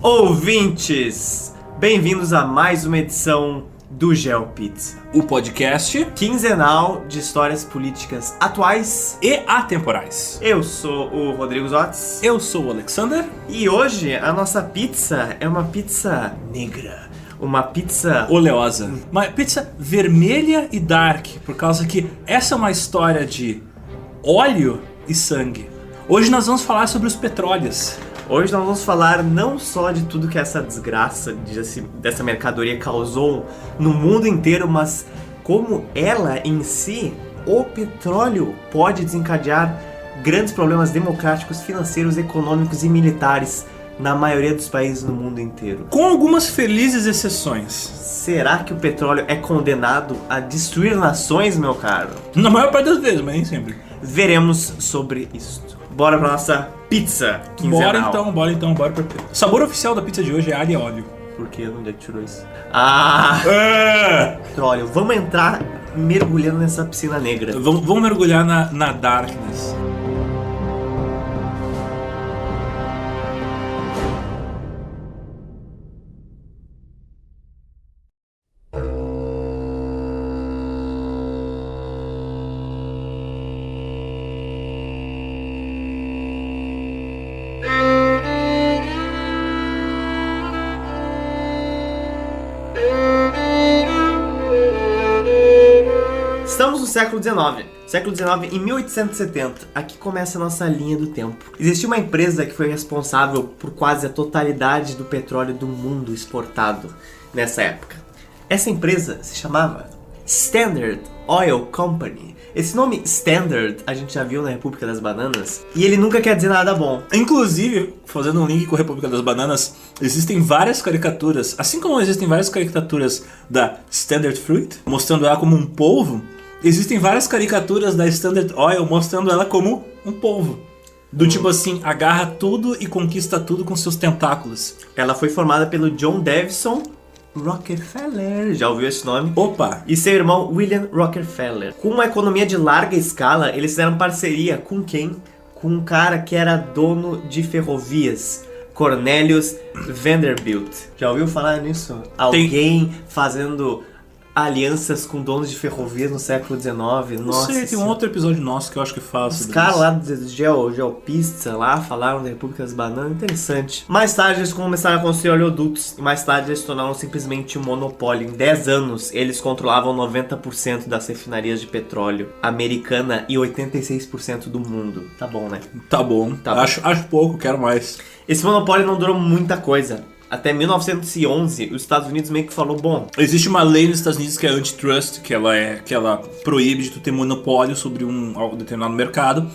Ouvintes, bem-vindos a mais uma edição do GeoPizza, o podcast quinzenal de histórias políticas atuais e atemporais. Eu sou o Rodrigo Zotz. Eu sou o Alexander. E hoje a nossa pizza é uma pizza negra. Uma pizza oleosa. Uma pizza vermelha e dark, por causa que essa é uma história de óleo e sangue. Hoje nós vamos falar sobre os petróleos. Hoje nós vamos falar não só de tudo que essa desgraça dessa mercadoria causou no mundo inteiro, mas como ela em si, o petróleo, pode desencadear grandes problemas democráticos, financeiros, econômicos e militares na maioria dos países no mundo inteiro. Com algumas felizes exceções. Será que o petróleo é condenado a destruir nações, meu caro? Na maior parte das vezes, mas nem sempre. Veremos sobre isso. Bora pra nossa pizza quinzenal. Bora então. O sabor oficial da pizza de hoje é alho e óleo. Por que? Onde é que tirou isso? Petróleo. Vamos entrar mergulhando nessa piscina negra. Vamos mergulhar na darkness. Estamos no século XIX. Século XIX, em 1870, aqui começa a nossa linha do tempo. Existia uma empresa que foi responsável por quase a totalidade do petróleo do mundo exportado nessa época. Essa empresa se chamava Standard Oil Company. Esse nome Standard a gente já viu na República das Bananas e ele nunca quer dizer nada bom. Inclusive, fazendo um link com a República das Bananas, existem várias caricaturas, assim como existem várias caricaturas da Standard Fruit, mostrando ela como um polvo. Existem várias caricaturas da Standard Oil mostrando ela como um polvo. Do tipo assim, agarra tudo e conquista tudo com seus tentáculos. Ela foi formada pelo John Davison Rockefeller, já ouviu esse nome? Opa! E seu irmão William Rockefeller. Com uma economia de larga escala, eles fizeram parceria com quem? Com um cara que era dono de ferrovias, Cornelius Vanderbilt. Já ouviu falar nisso? Alguém fazendo alianças com donos de ferrovias no século XIX. Nossa, tem um outro episódio nosso que eu acho que fala sobre isso. Os caras lá do GeoPizza lá falaram da República das Bananas, interessante. Mais tarde eles começaram a construir oleodutos e mais tarde eles se tornaram simplesmente um monopólio. Em 10 anos eles controlavam 90% das refinarias de petróleo americana e 86% do mundo. Tá bom, né? Tá bom. Acho pouco, quero mais. Esse monopólio não durou muita coisa. Até 1911, os Estados Unidos meio que falou, bom... Existe uma lei nos Estados Unidos que é antitrust, que ela proíbe de tu ter monopólio sobre um determinado mercado.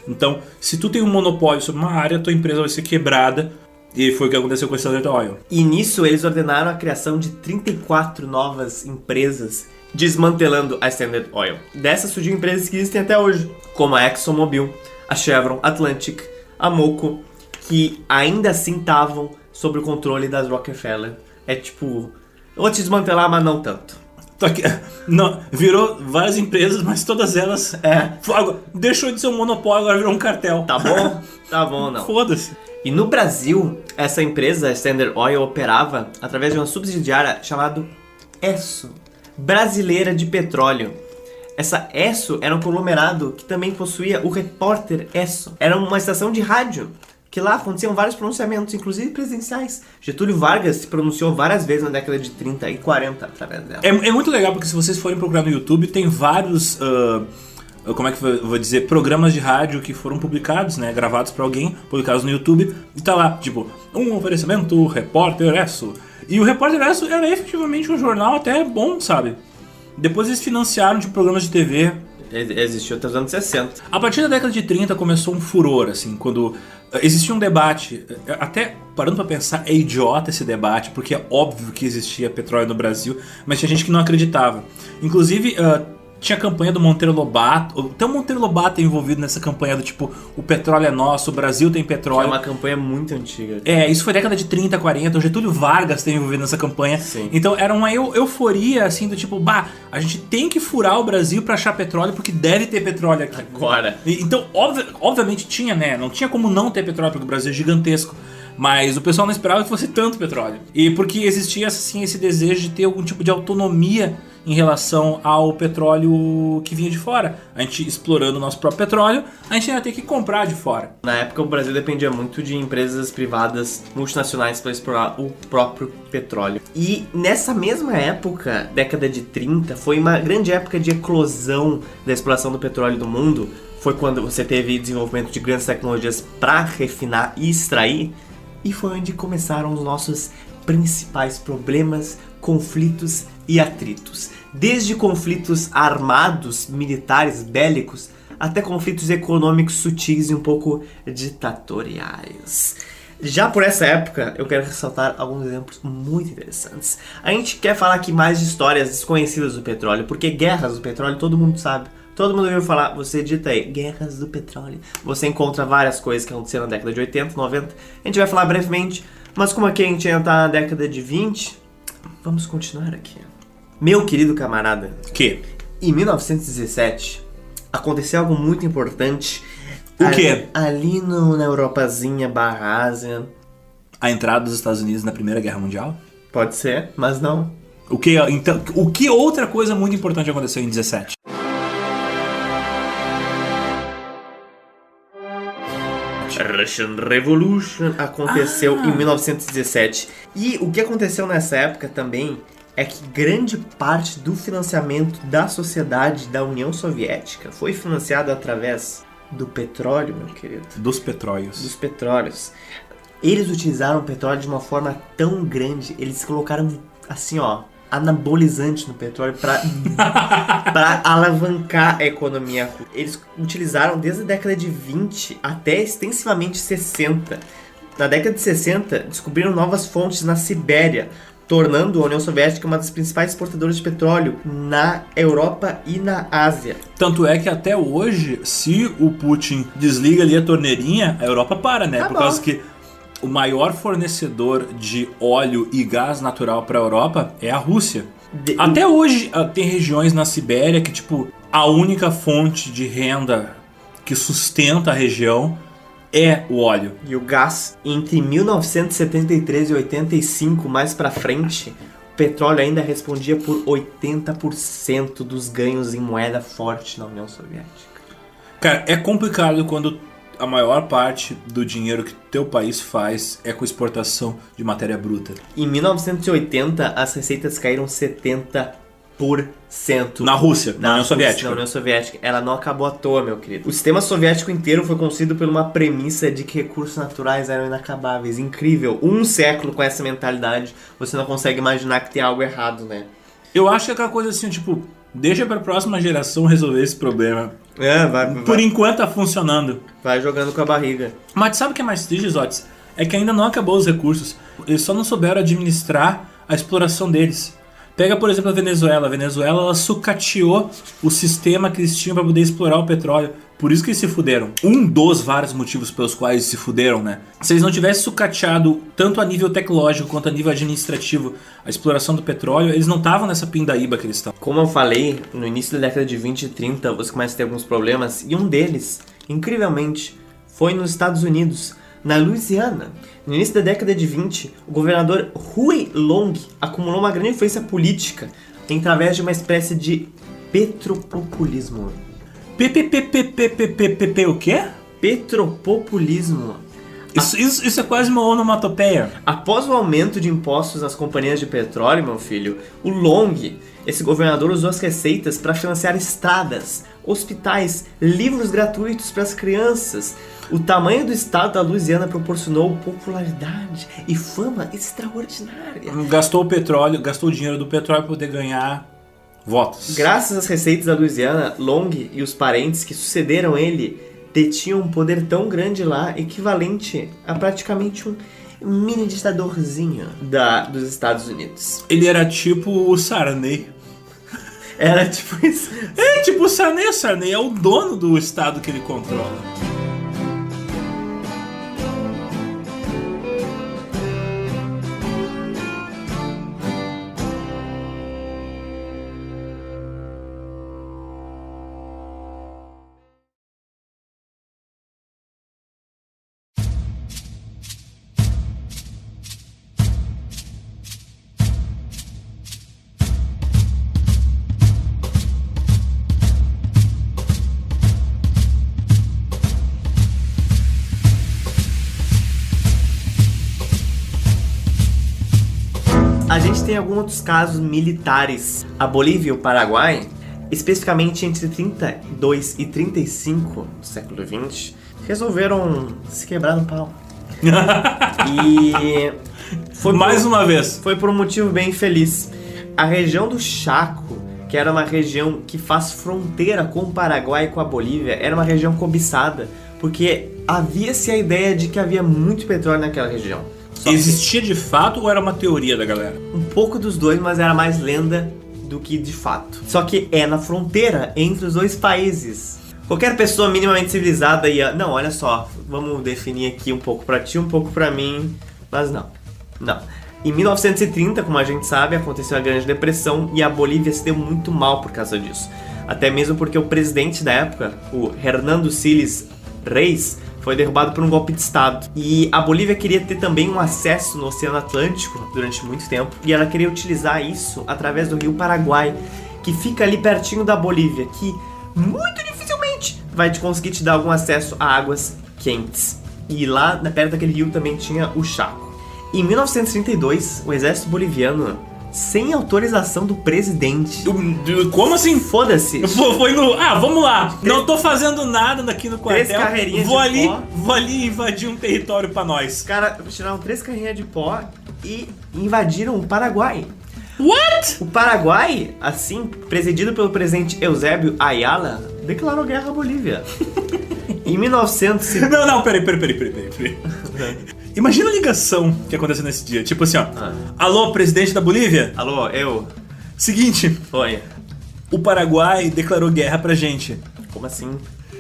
Então, se tu tem um monopólio sobre uma área, tua empresa vai ser quebrada. E foi o que aconteceu com a Standard Oil. E nisso, eles ordenaram a criação de 34 novas empresas, desmantelando a Standard Oil. Dessas surgiram empresas que existem até hoje, como a ExxonMobil, a Chevron, Atlantic, a Moco, que ainda assim estavam sob o controle das Rockefeller. É tipo, eu vou te desmantelar, mas não tanto. Não, virou várias empresas, mas todas elas deixou de ser um monopólio, agora virou um cartel. Tá bom? Tá bom, não. Foda-se. E no Brasil, essa empresa, a Standard Oil, operava através de uma subsidiária chamada Esso, Brasileira de Petróleo. Essa Esso era um conglomerado que também possuía o Repórter Esso. Era uma estação de rádio que lá aconteciam vários pronunciamentos, inclusive presidenciais. Getúlio Vargas se pronunciou várias vezes na década de 30 e 40 através dela. É muito legal porque se vocês forem procurar no YouTube, tem vários, como é que eu vou dizer, programas de rádio que foram publicados, né, gravados por alguém, publicados no YouTube, e tá lá, tipo, um oferecimento, Repórter Esso. E o Repórter Esso era efetivamente um jornal até bom, sabe? Depois eles financiaram de programas de TV. Existiu até os anos 60. A partir da década de 30 começou um furor, assim, quando existia um debate, até parando pra pensar, é idiota esse debate, porque é óbvio que existia petróleo no Brasil, mas tinha gente que não acreditava. Inclusive, tinha a campanha do Monteiro Lobato, até o Monteiro Lobato é envolvido nessa campanha do tipo, o petróleo é nosso, o Brasil tem petróleo. É uma campanha muito antiga. Isso foi década de 30, 40, o Getúlio Vargas esteve envolvido nessa campanha. Sim. Então era uma euforia, assim, do tipo, a gente tem que furar o Brasil pra achar petróleo, porque deve ter petróleo aqui. Agora. Então, obviamente tinha, né, não tinha como não ter petróleo, porque o Brasil é gigantesco. Mas o pessoal não esperava que fosse tanto petróleo. E porque existia assim esse desejo de ter algum tipo de autonomia em relação ao petróleo que vinha de fora. A gente explorando o nosso próprio petróleo, a gente ia ter que comprar de fora. Na época o Brasil dependia muito de empresas privadas multinacionais para explorar o próprio petróleo. E nessa mesma época, década de 30, foi uma grande época de eclosão da exploração do petróleo do mundo. Foi quando você teve desenvolvimento de grandes tecnologias para refinar e extrair. E foi onde começaram os nossos principais problemas, conflitos e atritos. Desde conflitos armados, militares, bélicos, até conflitos econômicos sutis e um pouco ditatoriais. Já por essa época, eu quero ressaltar alguns exemplos muito interessantes. A gente quer falar aqui mais de histórias desconhecidas do petróleo, porque guerras do petróleo todo mundo sabe. Todo mundo ouviu falar, você digita aí, guerras do petróleo. Você encontra várias coisas que aconteceram na década de 80, 90. A gente vai falar brevemente, mas como aqui a gente ainda tá na década de 20, vamos continuar aqui. Meu querido camarada, Que? em 1917, aconteceu algo muito importante. O quê? Ali na Europazinha, barra Ásia. A entrada dos Estados Unidos na Primeira Guerra Mundial? Pode ser, mas não. Então, o que outra coisa muito importante aconteceu em 17? Russian Revolution aconteceu em 1917. E o que aconteceu nessa época também é que grande parte do financiamento da sociedade da União Soviética foi financiado através do petróleo, meu querido. Dos petróleos. Dos petróleos. Eles utilizaram o petróleo de uma forma tão grande, eles colocaram assim, ó, anabolizante no petróleo para alavancar a economia. Eles utilizaram desde a década de 20 até extensivamente 60. Na década de 60, descobriram novas fontes na Sibéria, tornando a União Soviética uma das principais exportadoras de petróleo na Europa e na Ásia. Tanto é que até hoje, se o Putin desliga ali a torneirinha, a Europa para, né? Por causa que o maior fornecedor de óleo e gás natural para a Europa é a Rússia. Até hoje tem regiões na Sibéria que, tipo, a única fonte de renda que sustenta a região é o óleo. E o gás, entre 1973 e 85, mais pra frente, o petróleo ainda respondia por 80% dos ganhos em moeda forte na União Soviética. Cara, é complicado quando a maior parte do dinheiro que teu país faz é com exportação de matéria bruta. Em 1980, as receitas caíram 70%. Na Rússia, na União Soviética. Na União Soviética. Ela não acabou à toa, meu querido. O sistema soviético inteiro foi construído por uma premissa de que recursos naturais eram inacabáveis. Incrível. Um século com essa mentalidade, você não consegue imaginar que tem algo errado, né? Eu acho que é aquela coisa assim, tipo, deixa pra próxima geração resolver esse problema. Vai. Por enquanto tá funcionando. Vai jogando com a barriga. Mas sabe o que é mais triste, Zotes? É que ainda não acabou os recursos. Eles só não souberam administrar a exploração deles. Pega, por exemplo, a Venezuela. A Venezuela, ela sucateou o sistema que eles tinham para poder explorar o petróleo. Por isso que eles se fuderam. Um dos vários motivos pelos quais eles se fuderam, né? Se eles não tivessem sucateado, tanto a nível tecnológico quanto a nível administrativo, a exploração do petróleo, eles não estavam nessa pindaíba que eles estão. Como eu falei, no início da década de 20 e 30, você começa a ter alguns problemas. E um deles, incrivelmente, foi nos Estados Unidos, na Louisiana. No início da década de 20, o governador Huey Long acumulou uma grande influência política através de uma espécie de petropopulismo. O quê? Petropopulismo. Isso é quase uma onomatopeia. Após o aumento de impostos nas companhias de petróleo, meu filho, o Long, esse governador, usou as receitas para financiar estradas, hospitais, livros gratuitos para as crianças. O tamanho do estado da Louisiana proporcionou popularidade e fama extraordinária. Gastou o dinheiro do petróleo para poder ganhar votos. Graças às receitas da Louisiana, Long e os parentes que sucederam ele detinham um poder tão grande lá, equivalente a praticamente um mini ditadorzinho dos Estados Unidos. Ele era tipo o Sarney. Era tipo isso. É tipo o Sarney. O Sarney é o dono do estado que ele controla. tem alguns outros casos militares. A Bolívia e o Paraguai, especificamente entre 32 e 35 do século XX, resolveram se quebrar no pau. E Mais uma vez. Foi por um motivo bem infeliz. A região do Chaco, que era uma região que faz fronteira com o Paraguai e com a Bolívia, era uma região cobiçada, porque havia-se a ideia de que havia muito petróleo naquela região. Existia de fato ou era uma teoria da galera? Um pouco dos dois, mas era mais lenda do que de fato. Só que é na fronteira entre os dois países. Qualquer pessoa minimamente civilizada ia... Não, olha só, vamos definir aqui um pouco pra ti, um pouco pra mim... Mas não. Em 1930, como a gente sabe, aconteceu a Grande Depressão e a Bolívia se deu muito mal por causa disso. Até mesmo porque o presidente da época, o Hernando Siles Reis, foi derrubado por um golpe de estado. E a Bolívia queria ter também um acesso no Oceano Atlântico durante muito tempo. E ela queria utilizar isso através do rio Paraguai, que fica ali pertinho da Bolívia, que muito dificilmente vai te conseguir te dar algum acesso a águas quentes. E lá perto daquele rio também tinha o Chaco. Em 1932, o exército boliviano, sem autorização do presidente... Como assim? Foda-se! Foi no... vamos lá! Não tô fazendo nada aqui no quartel. 3 carreirinhas vou de pó. Vou ali invadir um território pra nós. Os caras tiraram 3 carrinhas de pó e invadiram o Paraguai. What? O Paraguai, assim, presidido pelo presidente Eusébio Ayala, declarou guerra à Bolívia. Em 1900... Não, peraí. Imagina a ligação que aconteceu nesse dia. Tipo assim, ó. Alô, presidente da Bolívia? Alô, eu? Seguinte. Oi. O Paraguai declarou guerra pra gente. Como assim?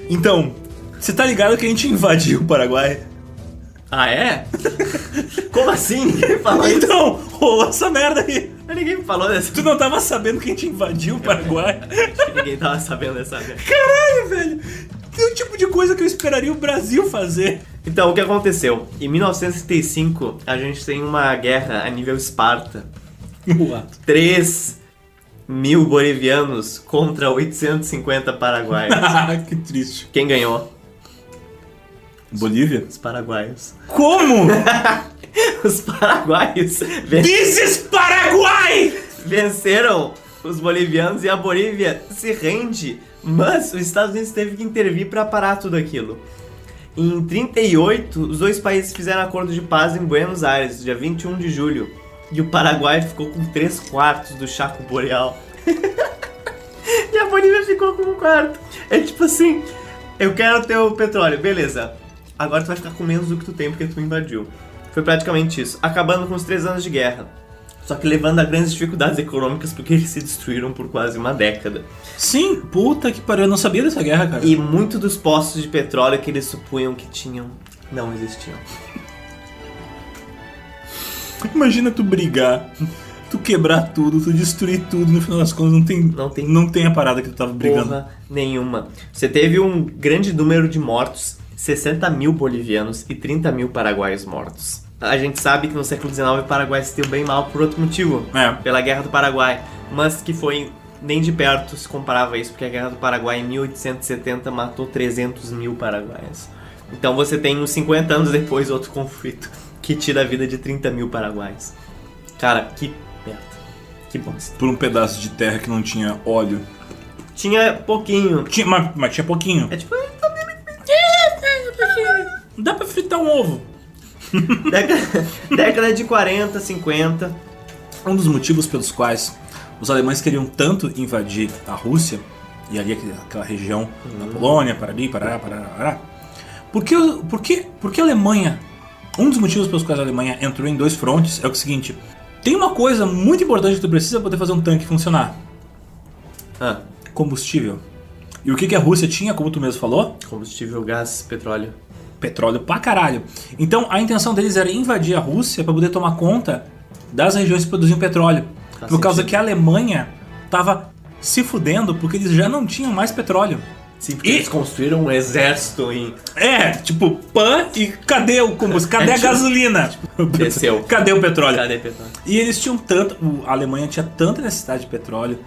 Então, você tá ligado que a gente invadiu o Paraguai? Ah, é? Como assim? Ninguém falou isso? Então, rolou essa merda aí. Ninguém me falou dessa... Tu não tava sabendo que a gente invadiu o Paraguai? Acho que ninguém tava sabendo dessa merda. Caralho, velho. É o tipo de coisa que eu esperaria o Brasil fazer. Então, o que aconteceu? Em 1935, a gente tem uma guerra a nível Esparta. 3.000 bolivianos contra 850 paraguaios. Que triste. Quem ganhou? Bolívia? Os paraguaios. Como? Os paraguaios This is Paraguai! venceram os bolivianos e a Bolívia se rende. Mas os Estados Unidos teve que intervir para parar tudo aquilo. Em 38, os dois países fizeram acordo de paz em Buenos Aires, dia 21 de julho. E o Paraguai ficou com 3/4 do Chaco Boreal. E a Bolívia ficou com 1/4. É tipo assim, eu quero o teu petróleo, beleza. Agora tu vai ficar com menos do que tu tem porque tu invadiu. Foi praticamente isso, acabando com os 3 anos de guerra. Só que levando a grandes dificuldades econômicas porque eles se destruíram por quase uma década. Sim, puta que pariu, eu não sabia dessa guerra, cara. E muitos dos postos de petróleo que eles supunham que tinham, não existiam. Imagina tu brigar, tu quebrar tudo, tu destruir tudo, no final das contas não tem a parada que tu tava brigando. Porra nenhuma. Você teve um grande número de mortos, 60.000 bolivianos e 30.000 paraguaios mortos. A gente sabe que no século XIX o Paraguai se deu bem mal por outro motivo, pela Guerra do Paraguai, mas que foi nem de perto se comparava a isso, porque a Guerra do Paraguai em 1870 matou 300.000 paraguaios. Então você tem uns 50 anos depois outro conflito que tira a vida de 30.000 paraguaios. Cara, que merda, que bosta. Por um pedaço de terra que não tinha óleo. Tinha pouquinho. Mas tinha pouquinho. É tipo... Dá pra fritar um ovo. Década de 40, 50. Um dos motivos pelos quais os alemães queriam tanto invadir a Rússia, e ali aquela região da Polônia, Pará. Por que a Alemanha... Um dos motivos pelos quais a Alemanha entrou em 2 frontes é o seguinte: tem uma coisa muito importante que tu precisa para poder fazer um tanque funcionar. Combustível. E o que a Rússia tinha, como tu mesmo falou? Combustível, gás, petróleo. Petróleo pra caralho. Então a intenção deles era invadir a Rússia para poder tomar conta das regiões que produziam petróleo. Por causa que a Alemanha tava se fudendo porque eles já não tinham mais petróleo. Sim, porque eles construíram um exército em... tipo, e cadê o combustível? Cadê a gasolina? Desceu. Cadê o petróleo? Cadê petróleo? E eles tinham a Alemanha tinha tanta necessidade de petróleo,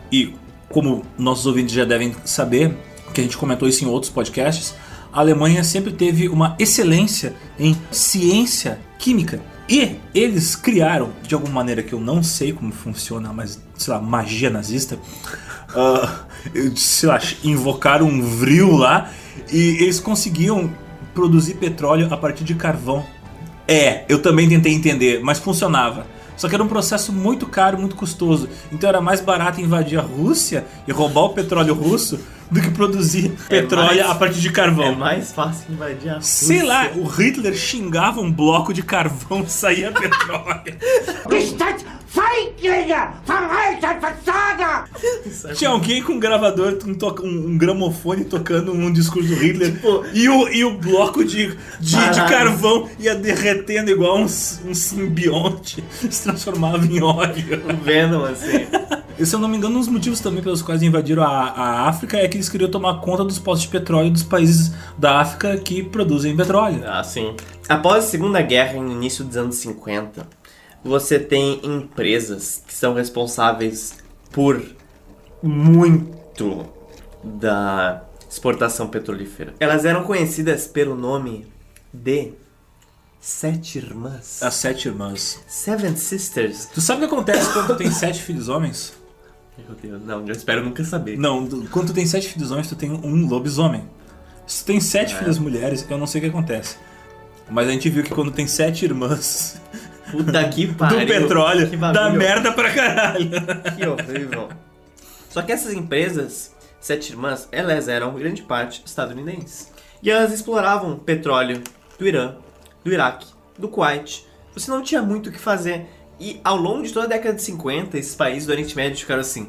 e como nossos ouvintes já devem saber, que a gente comentou isso em outros podcasts, a Alemanha sempre teve uma excelência em ciência química. E eles criaram, de alguma maneira que eu não sei como funciona, mas, sei lá, magia nazista, sei lá, invocaram um vril lá e eles conseguiam produzir petróleo a partir de carvão. Eu também tentei entender, mas funcionava. Só que era um processo muito caro, muito custoso. Então era mais barato invadir a Rússia e roubar o petróleo russo do que produzir petróleo a partir de carvão. É mais fácil invadir a Rússia. Sei lá, o Hitler xingava um bloco de carvão e saía petróleo. Tinha alguém com um gravador, um gramofone tocando um discurso do Hitler, tipo, e o bloco de carvão ia derretendo igual um simbionte, se transformava em óleo. Um Venom, assim. E, se eu não me engano, um dos motivos também pelos quais invadiram a África é que eles queriam tomar conta dos postos de petróleo dos países da África que produzem petróleo. Ah, sim. Após a Segunda Guerra, no início dos anos 50, você tem empresas que são responsáveis por muito da exportação petrolífera. Elas eram conhecidas pelo nome de Sete Irmãs. As Sete Irmãs. Seven Sisters. Tu sabe o que acontece quando tu tem 7 filhos homens? Meu Deus, não, eu espero nunca saber. Não, quando tu tem 7 filhos homens, tu tem um lobisomem. Se tu tem 7 filhas mulheres, eu não sei o que acontece. Mas a gente viu que quando tem 7 irmãs... Puta que pariu. Do petróleo, dá merda pra caralho. Que horrível. Só que essas empresas, Sete Irmãs, elas eram, grande parte, estadunidenses. E elas exploravam petróleo do Irã, do Iraque, do Kuwait. Você não tinha muito o que fazer. E ao longo de toda a década de 50, esses países do Oriente Médio ficaram assim...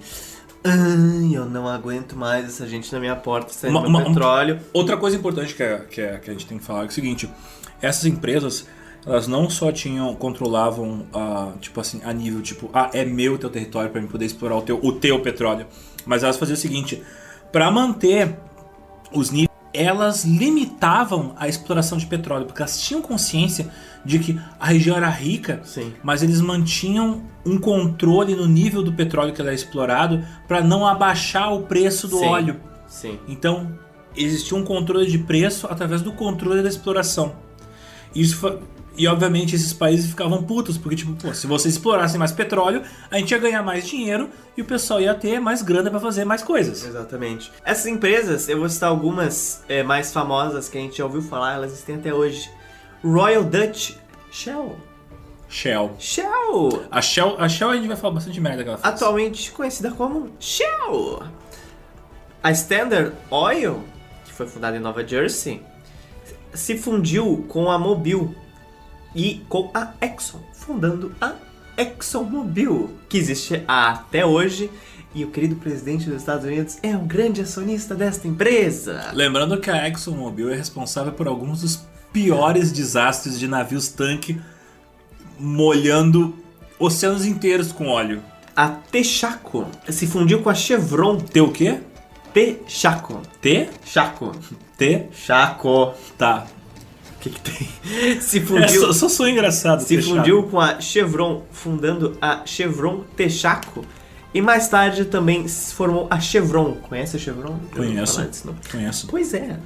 Ai, eu não aguento mais essa gente na minha porta saindo meu petróleo. Outra coisa importante que a gente tem que falar é o seguinte. Essas empresas... Elas não só controlavam, tipo assim, a nível, tipo, é meu o teu território para mim poder explorar o teu petróleo. Mas elas faziam o seguinte, para manter os níveis, elas limitavam a exploração de petróleo, porque elas tinham consciência de que a região era rica, sim, mas eles mantinham um controle no nível do petróleo que era explorado para não abaixar o preço do óleo. Sim. Então, existia um controle de preço através do controle da exploração. E obviamente esses países ficavam putos, porque tipo, pô, se vocês explorassem mais petróleo, a gente ia ganhar mais dinheiro e o pessoal ia ter mais grana para fazer mais coisas. Exatamente. Essas empresas, eu vou citar algumas mais famosas que a gente já ouviu falar, elas existem até hoje. Royal Dutch Shell. A Shell a gente vai falar bastante merda que ela faz. Atualmente conhecida como Shell. A Standard Oil, que foi fundada em Nova Jersey, se fundiu com a Mobil e com a Exxon, fundando a ExxonMobil, que existe até hoje, e o querido presidente dos Estados Unidos é um grande acionista desta empresa. Lembrando que a ExxonMobil é responsável por alguns dos piores desastres de navios tanque molhando oceanos inteiros com óleo. A Texaco se fundiu com a Chevron. O quê? Texaco. Chaco. Chaco. Tá. O que tem? Se fundiu. Só sou engraçado. Se fundiu com a Chevron, fundando a Chevron Texaco. E mais tarde também se formou a Chevron. Conhece a Chevron? Conheço. Pois é.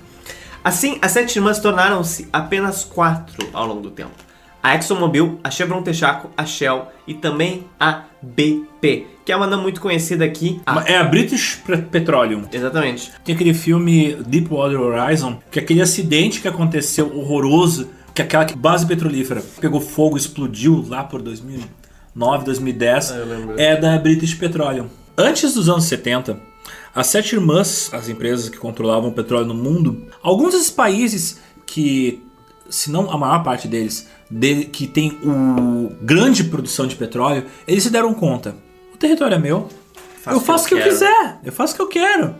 Assim, as Sete Irmãs tornaram-se apenas 4 ao longo do tempo. A ExxonMobil, a Chevron Texaco, a Shell e também a BP, que é uma não muito conhecida aqui. É a British Petroleum. Exatamente. Tem aquele filme Deepwater Horizon, que é aquele acidente que aconteceu horroroso, que aquela base petrolífera pegou fogo, explodiu lá por 2009, 2010, é da British Petroleum. Antes dos anos 70, as Sete Irmãs, as empresas que controlavam o petróleo no mundo, alguns desses países que, se não a maior parte deles, que tem grande produção de petróleo, eles se deram conta. O território é meu, eu faço o que eu quiser, eu faço o que eu quero.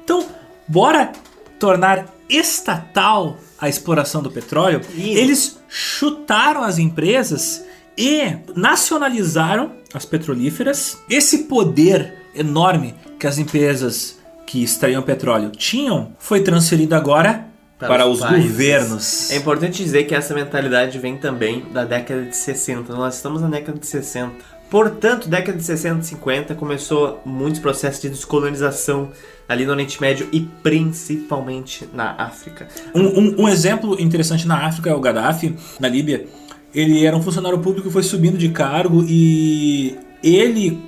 Então, bora tornar estatal a exploração do petróleo. Eles chutaram as empresas e nacionalizaram as petrolíferas. Esse poder enorme que as empresas que extraíam petróleo tinham foi transferido agora para os governos. É importante dizer que essa mentalidade vem também da década de 60. Nós estamos na década de 60. Portanto, década de 60 e 50 começou muitos processos de descolonização ali no Oriente Médio e principalmente na África. Um exemplo interessante na África é o Gaddafi, na Líbia, ele era um funcionário público que foi subindo de cargo e ele,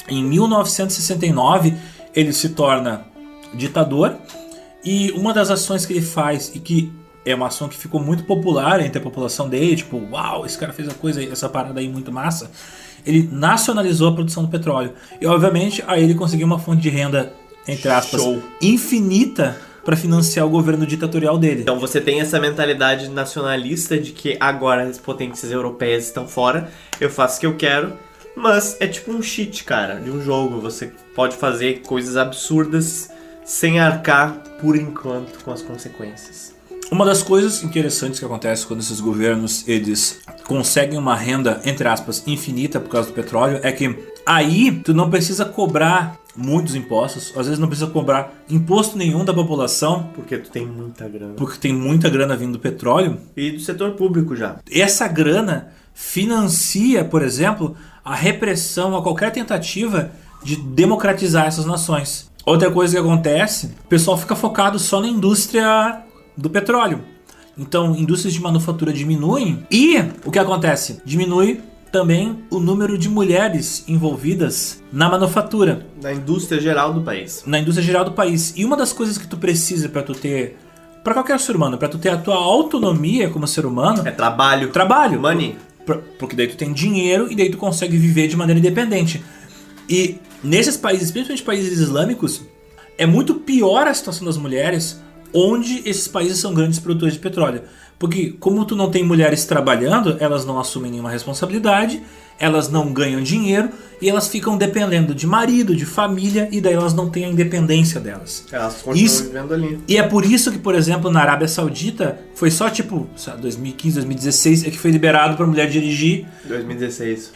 em 1969, ele se torna ditador e uma das ações que ele faz e que é uma ação que ficou muito popular entre a população dele, tipo, uau, esse cara fez essa parada aí muito massa, ele nacionalizou a produção do petróleo e obviamente aí ele conseguiu uma fonte de renda, entre aspas, infinita para financiar o governo ditatorial dele. Então você tem essa mentalidade nacionalista de que agora as potências europeias estão fora, eu faço o que eu quero, mas é tipo um cheat, cara, de um jogo. Você pode fazer coisas absurdas sem arcar, por enquanto, com as consequências. Uma das coisas interessantes que acontece quando esses governos eles conseguem uma renda, entre aspas, infinita por causa do petróleo, é que aí tu não precisa cobrar muitos impostos, às vezes não precisa cobrar imposto nenhum da população. Porque tu tem muita grana. Porque tem muita grana vindo do petróleo. E do setor público já. Essa grana financia, por exemplo, a repressão a qualquer tentativa de democratizar essas nações. Outra coisa que acontece, o pessoal fica focado só na indústria do petróleo. Então, indústrias de manufatura diminuem e o que acontece? Diminui também o número de mulheres envolvidas na manufatura. Na indústria geral do país. Na indústria geral do país. E uma das coisas que tu precisa para tu ter, para qualquer ser humano, para tu ter a tua autonomia como ser humano, é trabalho. Trabalho. Money. Porque daí tu tem dinheiro e daí tu consegue viver de maneira independente. E nesses países, principalmente países islâmicos, é muito pior a situação das mulheres onde esses países são grandes produtores de petróleo. Porque como tu não tem mulheres trabalhando, elas não assumem nenhuma responsabilidade, elas não ganham dinheiro e elas ficam dependendo de marido, de família, e daí elas não têm a independência delas. Elas continuam vivendo ali. E é por isso que, por exemplo, na Arábia Saudita, foi só tipo 2015, 2016 é que foi liberado pra mulher dirigir. 2016.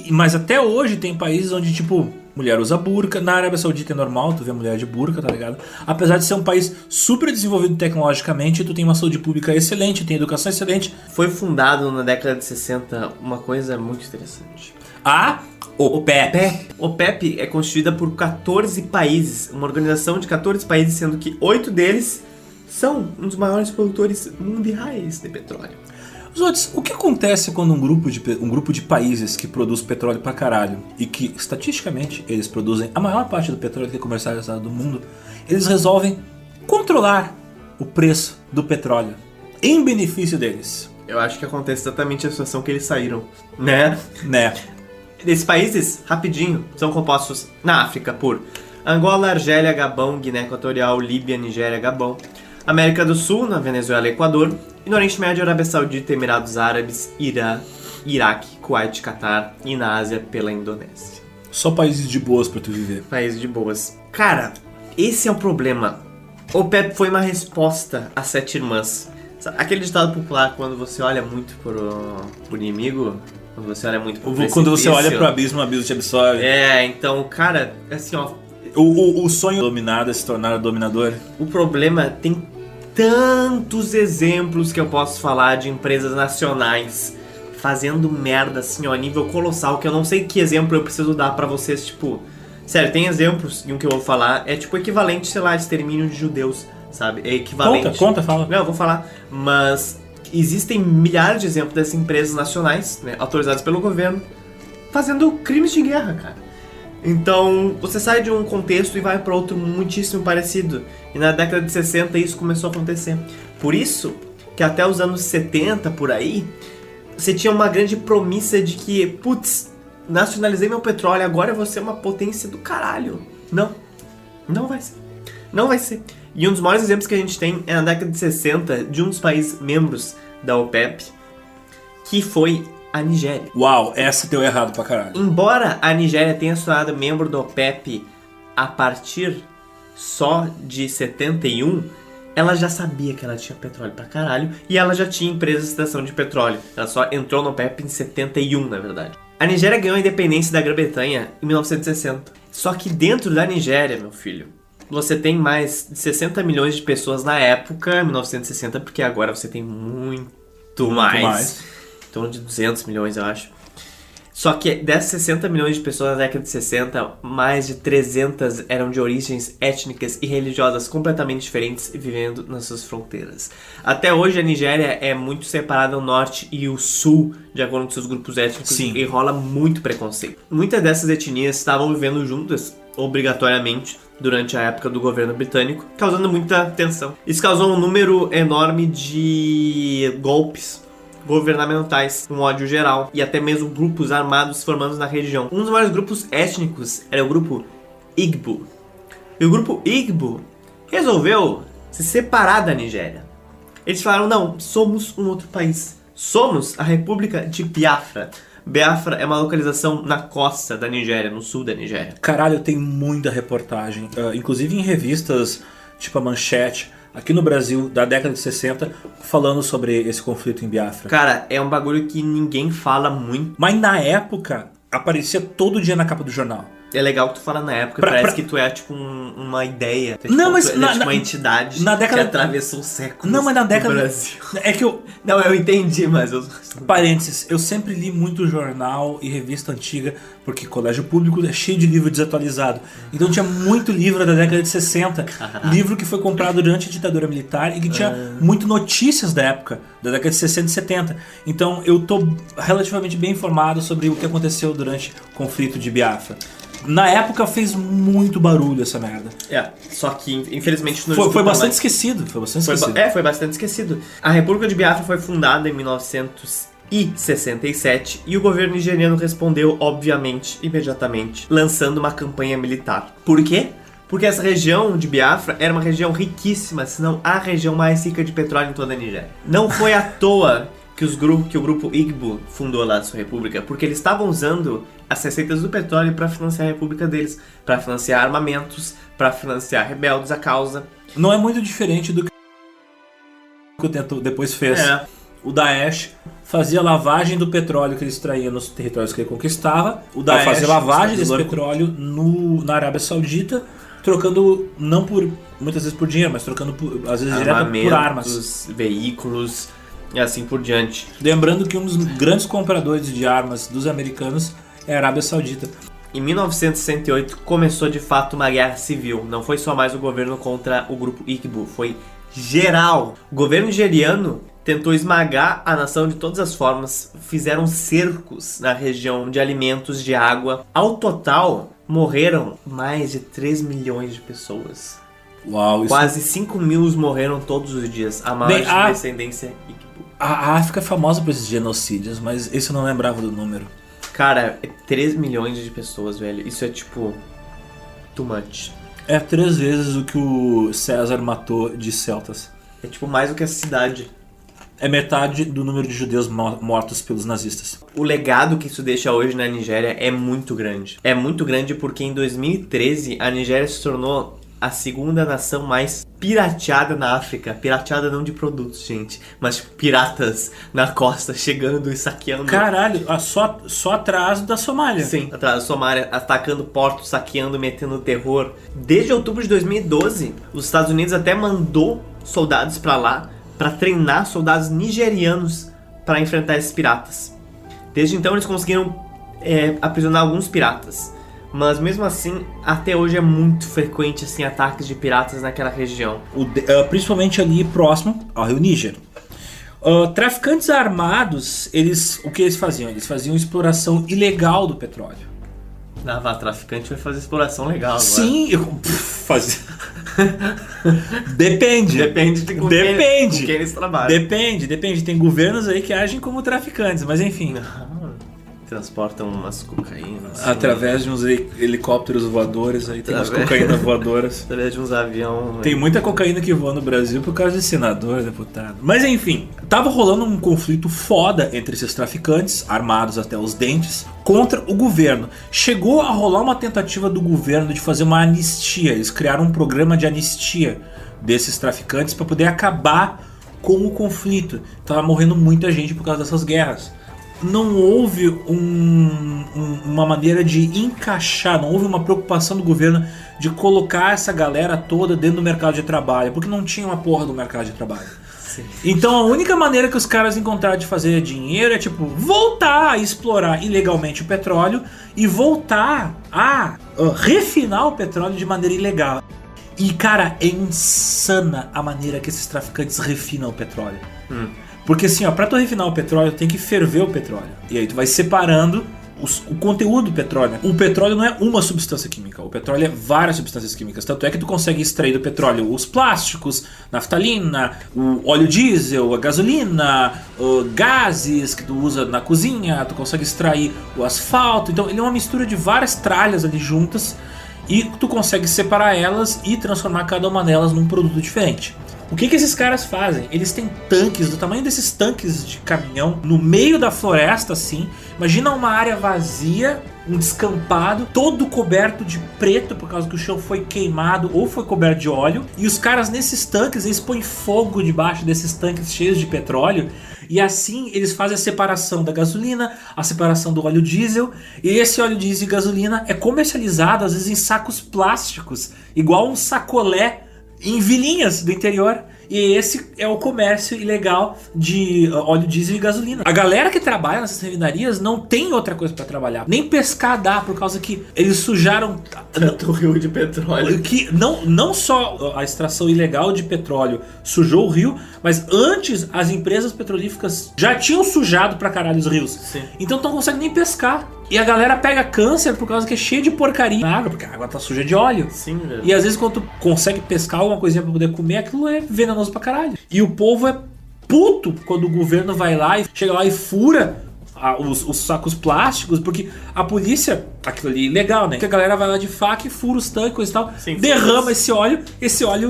Mas até hoje tem países onde, tipo, mulher usa burca. Na Arábia Saudita é normal tu ver mulher de burca, tá ligado? Apesar de ser um país super desenvolvido tecnologicamente, tu tem uma saúde pública excelente, tem educação excelente. Foi fundado na década de 60 uma coisa muito interessante. A OPEP. OPEP é constituída por 14 países, uma organização de 14 países, sendo que 8 deles são um dos maiores produtores mundiais de petróleo. Zotes, o que acontece quando um grupo de países que produz petróleo pra caralho e que, estatisticamente, eles produzem a maior parte do petróleo que é comercializado do mundo, eles resolvem controlar o preço do petróleo em benefício deles? Eu acho que acontece exatamente a situação que eles saíram, né? Né. Esses países, rapidinho, são compostos na África por Angola, Argélia, Gabão, Guiné Equatorial, Líbia, Nigéria, Gabão, América do Sul, na Venezuela e Equador, e no Oriente Médio, Arábia Saudita, Emirados Árabes, Irã, Iraque, Kuwait, Catar e na Ásia pela Indonésia. Só países de boas pra tu viver. Países de boas. Cara, esse é o problema. O OPEP foi uma resposta às 7 irmãs. Aquele ditado popular, quando você olha muito pro inimigo, quando você olha muito pro precipício. Quando você olha pro abismo, o abismo te absorve. É, então, cara, assim, ó... O sonho dominado é se tornar dominador. O problema tem tantos exemplos que eu posso falar de empresas nacionais fazendo merda, assim, ó, a nível colossal, que eu não sei que exemplo eu preciso dar pra vocês, tipo... Sério, tem exemplos, e um que eu vou falar é, tipo, equivalente, sei lá, a extermínio de judeus, sabe? É equivalente. Conta, fala. Não, eu vou falar, mas existem milhares de exemplos dessas empresas nacionais, né, autorizadas pelo governo, fazendo crimes de guerra, cara. Então, você sai de um contexto e vai para outro muitíssimo parecido. E na década de 60 isso começou a acontecer. Por isso que até os anos 70, por aí, você tinha uma grande promissa de que, putz, nacionalizei meu petróleo, agora eu vou ser uma potência do caralho. Não vai ser. Não vai ser. E um dos maiores exemplos que a gente tem é na década de 60, de um dos países membros da OPEP, que foi a Nigéria. Uau, essa deu errado pra caralho. Embora a Nigéria tenha se tornado membro da OPEP a partir só de 71, ela já sabia que ela tinha petróleo pra caralho e ela já tinha empresas de extração de petróleo. Ela só entrou na OPEP em 71, na verdade. A Nigéria ganhou a independência da Grã-Bretanha em 1960. Só que dentro da Nigéria, meu filho, você tem mais de 60 milhões de pessoas na época, em 1960, porque agora você tem muito mais. Em torno de 200 milhões, eu acho. Só que dessas 60 milhões de pessoas na década de 60, mais de 300 eram de origens étnicas e religiosas completamente diferentes vivendo nas suas fronteiras. Até hoje a Nigéria é muito separada o norte e o sul, de acordo com seus grupos étnicos, Sim. e rola muito preconceito. Muitas dessas etnias estavam vivendo juntas, obrigatoriamente, durante a época do governo britânico, causando muita tensão. Isso causou um número enorme de golpes governamentais, um ódio geral e até mesmo grupos armados formando na região. Um dos maiores grupos étnicos era o grupo Igbo. E o grupo Igbo resolveu se separar da Nigéria. Eles falaram, não, somos um outro país. Somos a República de Biafra. Biafra é uma localização na costa da Nigéria, no sul da Nigéria. Caralho, tem muita reportagem, inclusive em revistas tipo a Manchete, aqui no Brasil, da década de 60, falando sobre esse conflito em Biafra. Cara, é um bagulho que ninguém fala muito. Mas na época, aparecia todo dia na capa do jornal. É legal que tu fala na época, parece que tu é tipo uma ideia. Tu é, Não, tipo, mas tu é, na- tipo na- uma entidade na década- que atravessou séculos Não, mas na do década... Brasil. É que eu... Não, eu entendi, mas eu... Parênteses, eu sempre li muito jornal e revista antiga, porque colégio público é cheio de livro desatualizado. Então tinha muito livro da década de 60, livro que foi comprado durante a ditadura militar e que tinha muito notícias da época, da década de 60 e 70. Então eu tô relativamente bem informado sobre o que aconteceu durante o conflito de Biafra. Na época fez muito barulho essa merda. É, só que infelizmente não Foi escuta bastante mais. esquecido, foi bastante Foi, esquecido. foi bastante esquecido. A República de Biafra foi fundada em 1967 e o governo nigeriano respondeu, obviamente, imediatamente, lançando uma campanha militar. Por quê? Porque essa região de Biafra era uma região riquíssima, se não a região mais rica de petróleo em toda a Nigéria. Não foi à toa que o grupo Igbo fundou lá a sua república, porque eles estavam usando as receitas do petróleo para financiar a república deles, para financiar armamentos, para financiar rebeldes à causa. Não é muito diferente do que o Tento depois fez. É. O Daesh fazia lavagem do petróleo que ele extraía nos territórios que ele conquistava. O Daesh fazia lavagem desse petróleo na Arábia Saudita, trocando, não por muitas vezes por dinheiro, mas trocando às vezes direto por armas. Veículos e assim por diante. Lembrando que um dos grandes compradores de armas dos americanos é a Arábia Saudita. Em 1968 começou de fato uma guerra civil. Não foi só mais o governo contra o grupo Igbo, foi geral. O governo nigeriano tentou esmagar a nação de todas as formas, fizeram cercos na região de alimentos, de água. Ao total, morreram mais de 3 milhões de pessoas. Uau, isso... Quase 5 mil morreram todos os dias, a maior de descendência Igbo. A África é famosa por esses genocídios, mas esse eu não lembrava do número. Cara, é 3 milhões de pessoas, velho. Isso é tipo... too much. É 3 vezes o que o César matou de celtas. É tipo mais do que a cidade. É metade do número de judeus mortos pelos nazistas. O legado que isso deixa hoje na Nigéria é muito grande. É muito grande porque em 2013 a Nigéria se tornou a segunda nação mais pirateada na África. Pirateada não de produtos, gente, mas tipo, piratas na costa chegando e saqueando. Caralho, só atrás da Somália. Sim, atrás da Somália, atacando portos, saqueando, metendo terror. Desde outubro de 2012, os Estados Unidos até mandou soldados pra lá para treinar soldados nigerianos para enfrentar esses piratas. Desde então eles conseguiram aprisionar alguns piratas. Mas mesmo assim, até hoje é muito frequente assim, ataques de piratas naquela região. Principalmente ali próximo ao Rio Níger. Traficantes armados, o que eles faziam? Eles faziam exploração ilegal do petróleo. Traficante vai fazer exploração legal agora. Sim, fazer. Depende. Depende de com quem eles trabalham. Depende. Tem governos aí que agem como traficantes, mas enfim. Transportam umas cocaínas. Através de uns helicópteros voadores aí, tem umas cocaínas voadoras. Através de uns aviões. Tem muita cocaína que voa no Brasil por causa de senador, deputado. Mas enfim, tava rolando um conflito foda entre esses traficantes, armados até os dentes, contra o governo. Chegou a rolar uma tentativa do governo de fazer uma anistia. Eles criaram um programa de anistia desses traficantes para poder acabar com o conflito. Tava morrendo muita gente por causa dessas guerras. Não houve uma maneira de encaixar, não houve uma preocupação do governo de colocar essa galera toda dentro do mercado de trabalho, porque não tinha uma porra do mercado de trabalho. Então a única maneira que os caras encontraram de fazer dinheiro é tipo voltar a explorar ilegalmente o petróleo e voltar a refinar o petróleo de maneira ilegal. E cara, é insana a maneira que esses traficantes refinam o petróleo. Porque assim, ó, pra tu refinar o petróleo tem que ferver o petróleo. E aí tu vai separando o conteúdo do petróleo. O petróleo não é uma substância química, o petróleo é várias substâncias químicas. Tanto é que tu consegue extrair do petróleo os plásticos, naftalina, o óleo diesel, a gasolina, gases que tu usa na cozinha, tu consegue extrair o asfalto. Então ele é uma mistura de várias tralhas ali juntas e tu consegue separar elas e transformar cada uma delas num produto diferente. O que esses caras fazem? Eles têm tanques do tamanho desses tanques de caminhão no meio da floresta, assim. Imagina uma área vazia, um descampado, todo coberto de preto por causa que o chão foi queimado ou foi coberto de óleo. E os caras nesses tanques, eles põem fogo debaixo desses tanques cheios de petróleo. E assim eles fazem a separação da gasolina, a separação do óleo diesel. E esse óleo diesel e gasolina é comercializado às vezes em sacos plásticos, igual um sacolé em vilinhas do interior. E esse é o comércio ilegal de óleo diesel e gasolina. A galera que trabalha nessas refinarias não tem outra coisa pra trabalhar. Nem pescar dá, por causa que eles sujaram tanto o rio de petróleo. Que não só a extração ilegal de petróleo sujou o rio, mas antes as empresas petrolíferas já tinham sujado pra caralho os rios. Sim. Então tu não consegue nem pescar. E a galera pega câncer por causa que é cheio de porcaria na água, porque a água tá suja de óleo. Sim, velho. E às vezes quando tu consegue pescar alguma coisinha pra poder comer, aquilo é venenoso pra caralho. E o povo é puto quando o governo vai lá e chega lá e fura os sacos plásticos, porque a polícia, aquilo ali é ilegal, né? Porque a galera vai lá de faca e fura os tanques e tal, sim, derrama esse óleo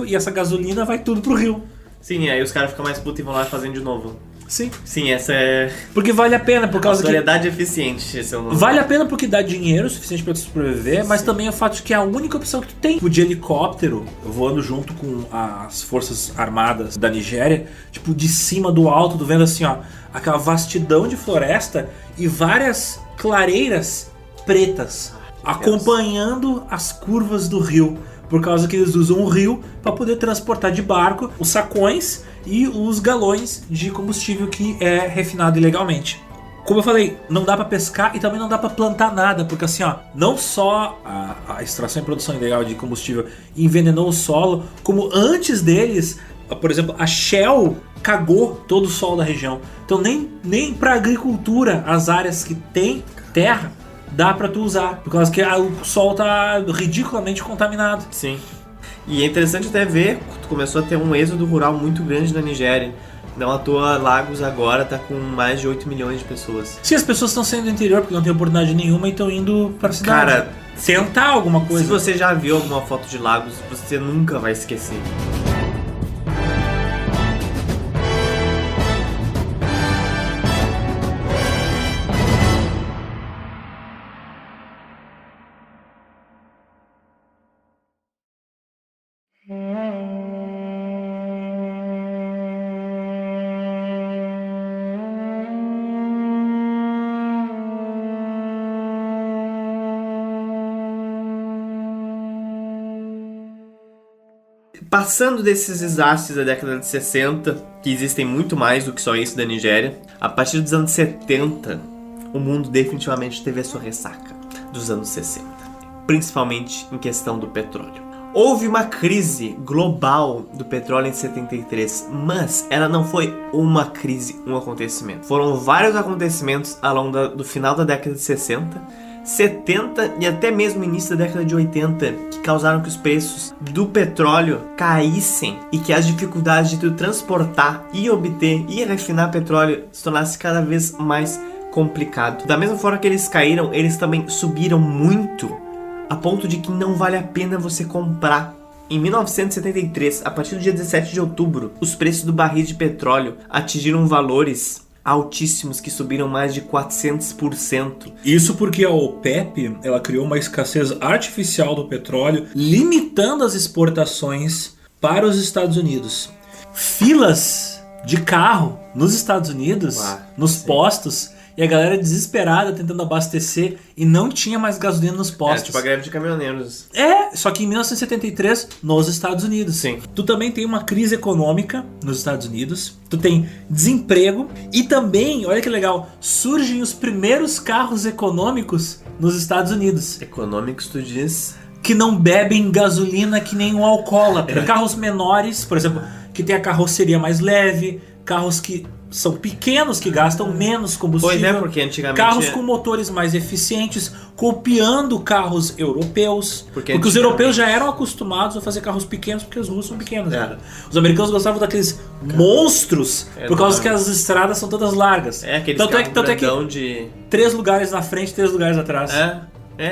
e essa gasolina vai tudo pro rio. Sim, aí os caras ficam mais putos e vão lá fazendo de novo. Sim. Sim, essa é... Porque vale a pena, por causa autoridade eficiente, esse é o nome. Vale a pena porque dá dinheiro suficiente pra tu sobreviver, mas também é o fato de que é a única opção que tu tem. Tipo, de helicóptero, voando junto com as forças armadas da Nigéria, tipo, de cima do alto, tu vendo assim, ó, aquela vastidão de floresta e várias clareiras pretas acompanhando as curvas do rio. Por causa que eles usam o rio para poder transportar de barco os sacões e os galões de combustível que é refinado ilegalmente. Como eu falei, não dá para pescar e também não dá para plantar nada, porque assim, ó, não só a extração e produção ilegal de combustível envenenou o solo, como antes deles, por exemplo, a Shell cagou todo o solo da região. Então nem para agricultura, as áreas que tem terra, dá pra tu usar, por causa que o solo tá ridiculamente contaminado. Sim. E é interessante até ver que tu começou a ter um êxodo rural muito grande na Nigéria. Não à toa, Lagos agora tá com mais de 8 milhões de pessoas. Sim, as pessoas estão saindo do interior porque não tem oportunidade nenhuma e estão indo pra cidade. Cara, tentar alguma coisa. Se você já viu alguma foto de Lagos, você nunca vai esquecer. Passando desses desastres da década de 60, que existem muito mais do que só isso da Nigéria, a partir dos anos 70, o mundo definitivamente teve a sua ressaca dos anos 60, principalmente em questão do petróleo. Houve uma crise global do petróleo em 73, mas ela não foi uma crise, um acontecimento. Foram vários acontecimentos ao longo do final da década de 60, 70 e até mesmo início da década de 80 que causaram que os preços do petróleo caíssem e que as dificuldades de tu transportar e obter e refinar petróleo se tornasse cada vez mais complicado. Da mesma forma que eles caíram, eles também subiram muito a ponto de que não vale a pena você comprar. Em 1973, a partir do dia 17 de outubro, os preços do barril de petróleo atingiram valores altíssimos que subiram mais de 400%. Isso porque a OPEP, ela criou uma escassez artificial do petróleo, limitando as exportações para os Estados Unidos. Filas de carro nos Estados Unidos, nos postos, e a galera desesperada tentando abastecer e não tinha mais gasolina nos postos. Tipo a greve de caminhoneiros. Só que em 1973, nos Estados Unidos. Sim. Tu também tem uma crise econômica nos Estados Unidos, tu tem desemprego e também, olha que legal, surgem os primeiros carros econômicos nos Estados Unidos. Econômicos, tu diz? Que não bebem gasolina que nem um alcoólatra. Carros menores, por exemplo, que tem a carroceria mais leve, carros que são pequenos, que gastam menos combustível. Pois é, porque antigamente... Carros com motores mais eficientes, copiando carros europeus. Porque antigamente... os europeus já eram acostumados a fazer carros pequenos, porque os russos são pequenos. Os americanos gostavam daqueles monstros, por causa que as estradas são todas largas. Aqueles tanto é que de... 3 lugares na frente, 3 lugares atrás.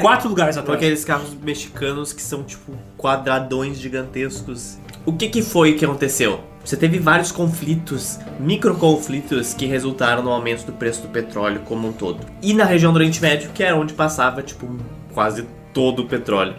4 lugares atrás. Aqueles carros mexicanos que são tipo quadradões gigantescos. O que foi que aconteceu? Você teve vários conflitos, microconflitos, que resultaram no aumento do preço do petróleo como um todo. E na região do Oriente Médio, que era onde passava tipo quase todo o petróleo.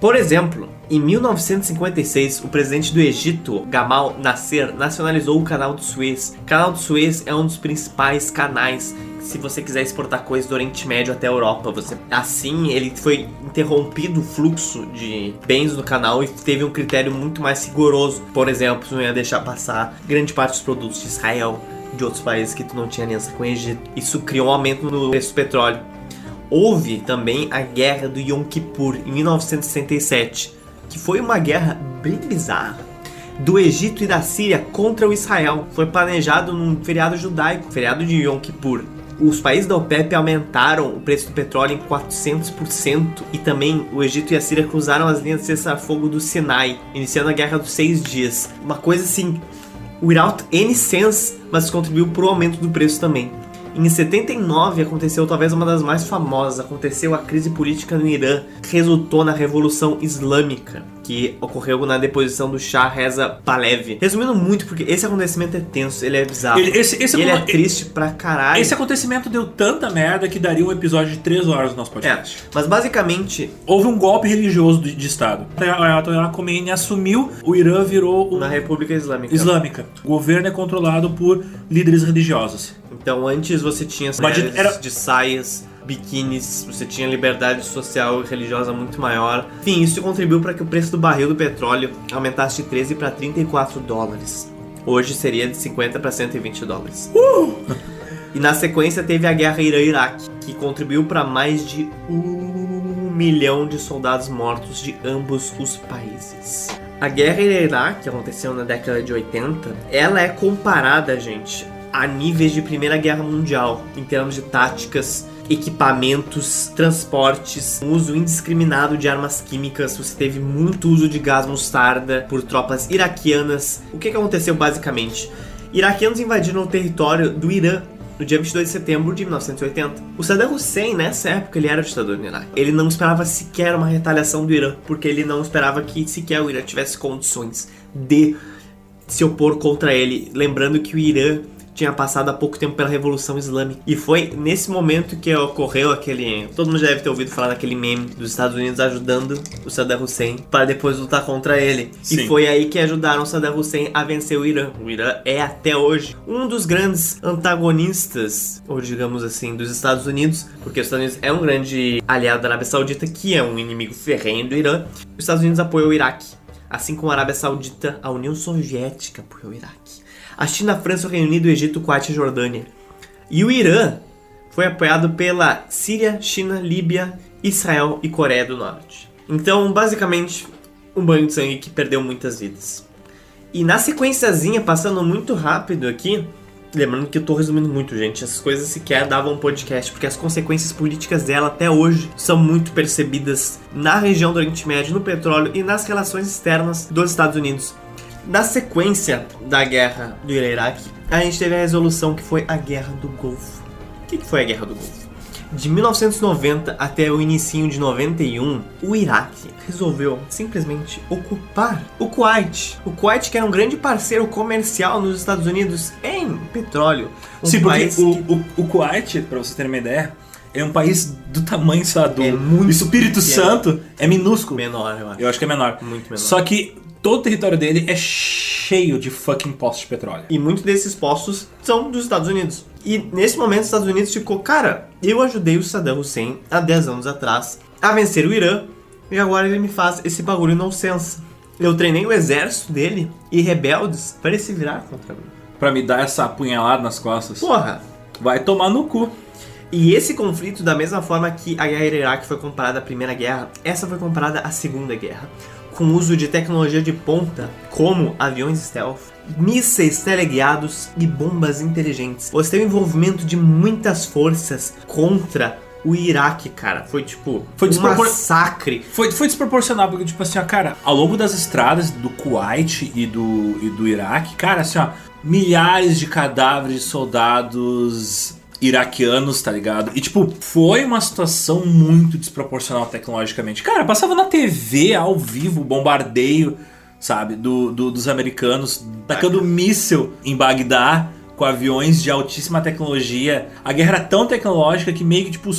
Por exemplo, em 1956, o presidente do Egito, Gamal Nasser, nacionalizou o Canal do Suez. O Canal do Suez é um dos principais canais se você quiser exportar coisas do Oriente Médio até a Europa. Assim, ele foi interrompido o fluxo de bens no canal e teve um critério muito mais rigoroso. Por exemplo, você não ia deixar passar grande parte dos produtos de Israel, de outros países que tu não tinha aliança com o Egito. Isso criou um aumento no preço do petróleo. Houve também a Guerra do Yom Kippur, em 1967, que foi uma guerra bem bizarra, do Egito e da Síria contra o Israel. Foi planejado num feriado judaico, feriado de Yom Kippur. Os países da OPEP aumentaram o preço do petróleo em 400% e também o Egito e a Síria cruzaram as linhas de cessar-fogo do Sinai, iniciando a Guerra dos 6 Dias. Uma coisa assim, without any sense, mas contribuiu para o aumento do preço também. Em 79 aconteceu talvez uma das mais famosas, aconteceu a crise política no Irã, que resultou na Revolução Islâmica, que ocorreu na deposição do Shah Reza Pahlavi. Resumindo muito, porque esse acontecimento é tenso, ele é bizarro, ele é triste pra caralho. Esse acontecimento deu tanta merda que daria um episódio de 3 horas no nosso podcast. Mas basicamente... houve um golpe religioso de Estado. A Ayatollah Khomeini assumiu, o Irã virou uma república islâmica. O governo é controlado por líderes religiosos. Então antes você tinha mulheres de saias, biquínis, você tinha liberdade social e religiosa muito maior. Enfim, isso contribuiu para que o preço do barril do petróleo aumentasse de 13 para 34 dólares. Hoje seria de 50 para 120 dólares. E na sequência teve a guerra Irã-Iraque, que contribuiu para mais de 1 milhão de soldados mortos de ambos os países. A guerra Irã-Iraque, que aconteceu na década de 80, ela é comparada, gente, a níveis de Primeira Guerra Mundial, em termos de táticas, equipamentos, transportes, uso indiscriminado de armas químicas. Você teve muito uso de gás mostarda por tropas iraquianas. O que aconteceu basicamente? Iraquianos invadiram o território do Irã no dia 22 de setembro de 1980. O Saddam Hussein, nessa época, ele era o ditador no Iraque. Ele não esperava sequer uma retaliação do Irã, porque ele não esperava que sequer o Irã tivesse condições de se opor contra ele. Lembrando que o Irã tinha passado há pouco tempo pela Revolução Islâmica. E foi nesse momento que ocorreu aquele... todo mundo já deve ter ouvido falar daquele meme dos Estados Unidos ajudando o Saddam Hussein para depois lutar contra ele. Sim. E foi aí que ajudaram o Saddam Hussein a vencer o Irã. O Irã é até hoje um dos grandes antagonistas, ou digamos assim, dos Estados Unidos, porque os Estados Unidos é um grande aliado da Arábia Saudita, que é um inimigo ferrenho do Irã. Os Estados Unidos apoiam o Iraque, assim como a Arábia Saudita, a União Soviética apoiou o Iraque. A China, a França, o Reino Unido, o Egito, o Kuwait e a Jordânia. E o Irã foi apoiado pela Síria, China, Líbia, Israel e Coreia do Norte. Então, basicamente, um banho de sangue que perdeu muitas vidas. E na sequenciazinha, passando muito rápido aqui, lembrando que eu tô resumindo muito, gente, essas coisas sequer davam um podcast, porque as consequências políticas dela até hoje são muito percebidas na região do Oriente Médio, no petróleo e nas relações externas dos Estados Unidos. Na sequência da guerra do Iraque, a gente teve a resolução que foi a Guerra do Golfo. O que foi a Guerra do Golfo? De 1990 até o inicinho de 91, o Iraque resolveu simplesmente ocupar o Kuwait. O Kuwait, que era um grande parceiro comercial nos Estados Unidos em petróleo. Sim, porque o Kuwait, pra vocês terem uma ideia, é um país do tamanho, sabe, do Espírito Santo, é minúsculo. Menor, eu acho. Eu acho que é menor. Muito menor. Só que todo o território dele é cheio de fucking postos de petróleo. E muitos desses postos são dos Estados Unidos. E nesse momento os Estados Unidos ficou, cara, eu ajudei o Saddam Hussein há 10 anos atrás a vencer o Irã, e agora ele me faz esse bagulho nonsense. Eu treinei o exército dele e rebeldes para ele se virar contra mim. Pra me dar essa apunhalada nas costas. Porra! Vai tomar no cu. E esse conflito, da mesma forma que a guerra do Iraque foi comparada à Primeira Guerra, essa foi comparada à Segunda Guerra, com o uso de tecnologia de ponta, como aviões stealth, mísseis teleguiados e bombas inteligentes. Você tem o envolvimento de muitas forças contra o Iraque, cara. Foi tipo um massacre. Foi desproporcional, porque tipo assim, ó, cara, ao longo das estradas do Kuwait e do Iraque, cara, assim, ó, milhares de cadáveres de soldados iraquianos, tá ligado? E tipo, foi uma situação muito desproporcional tecnologicamente. Cara, passava na TV ao vivo o bombardeio, sabe, dos americanos tacando míssil em Bagdá com aviões de altíssima tecnologia. A guerra era tão tecnológica que meio que tipo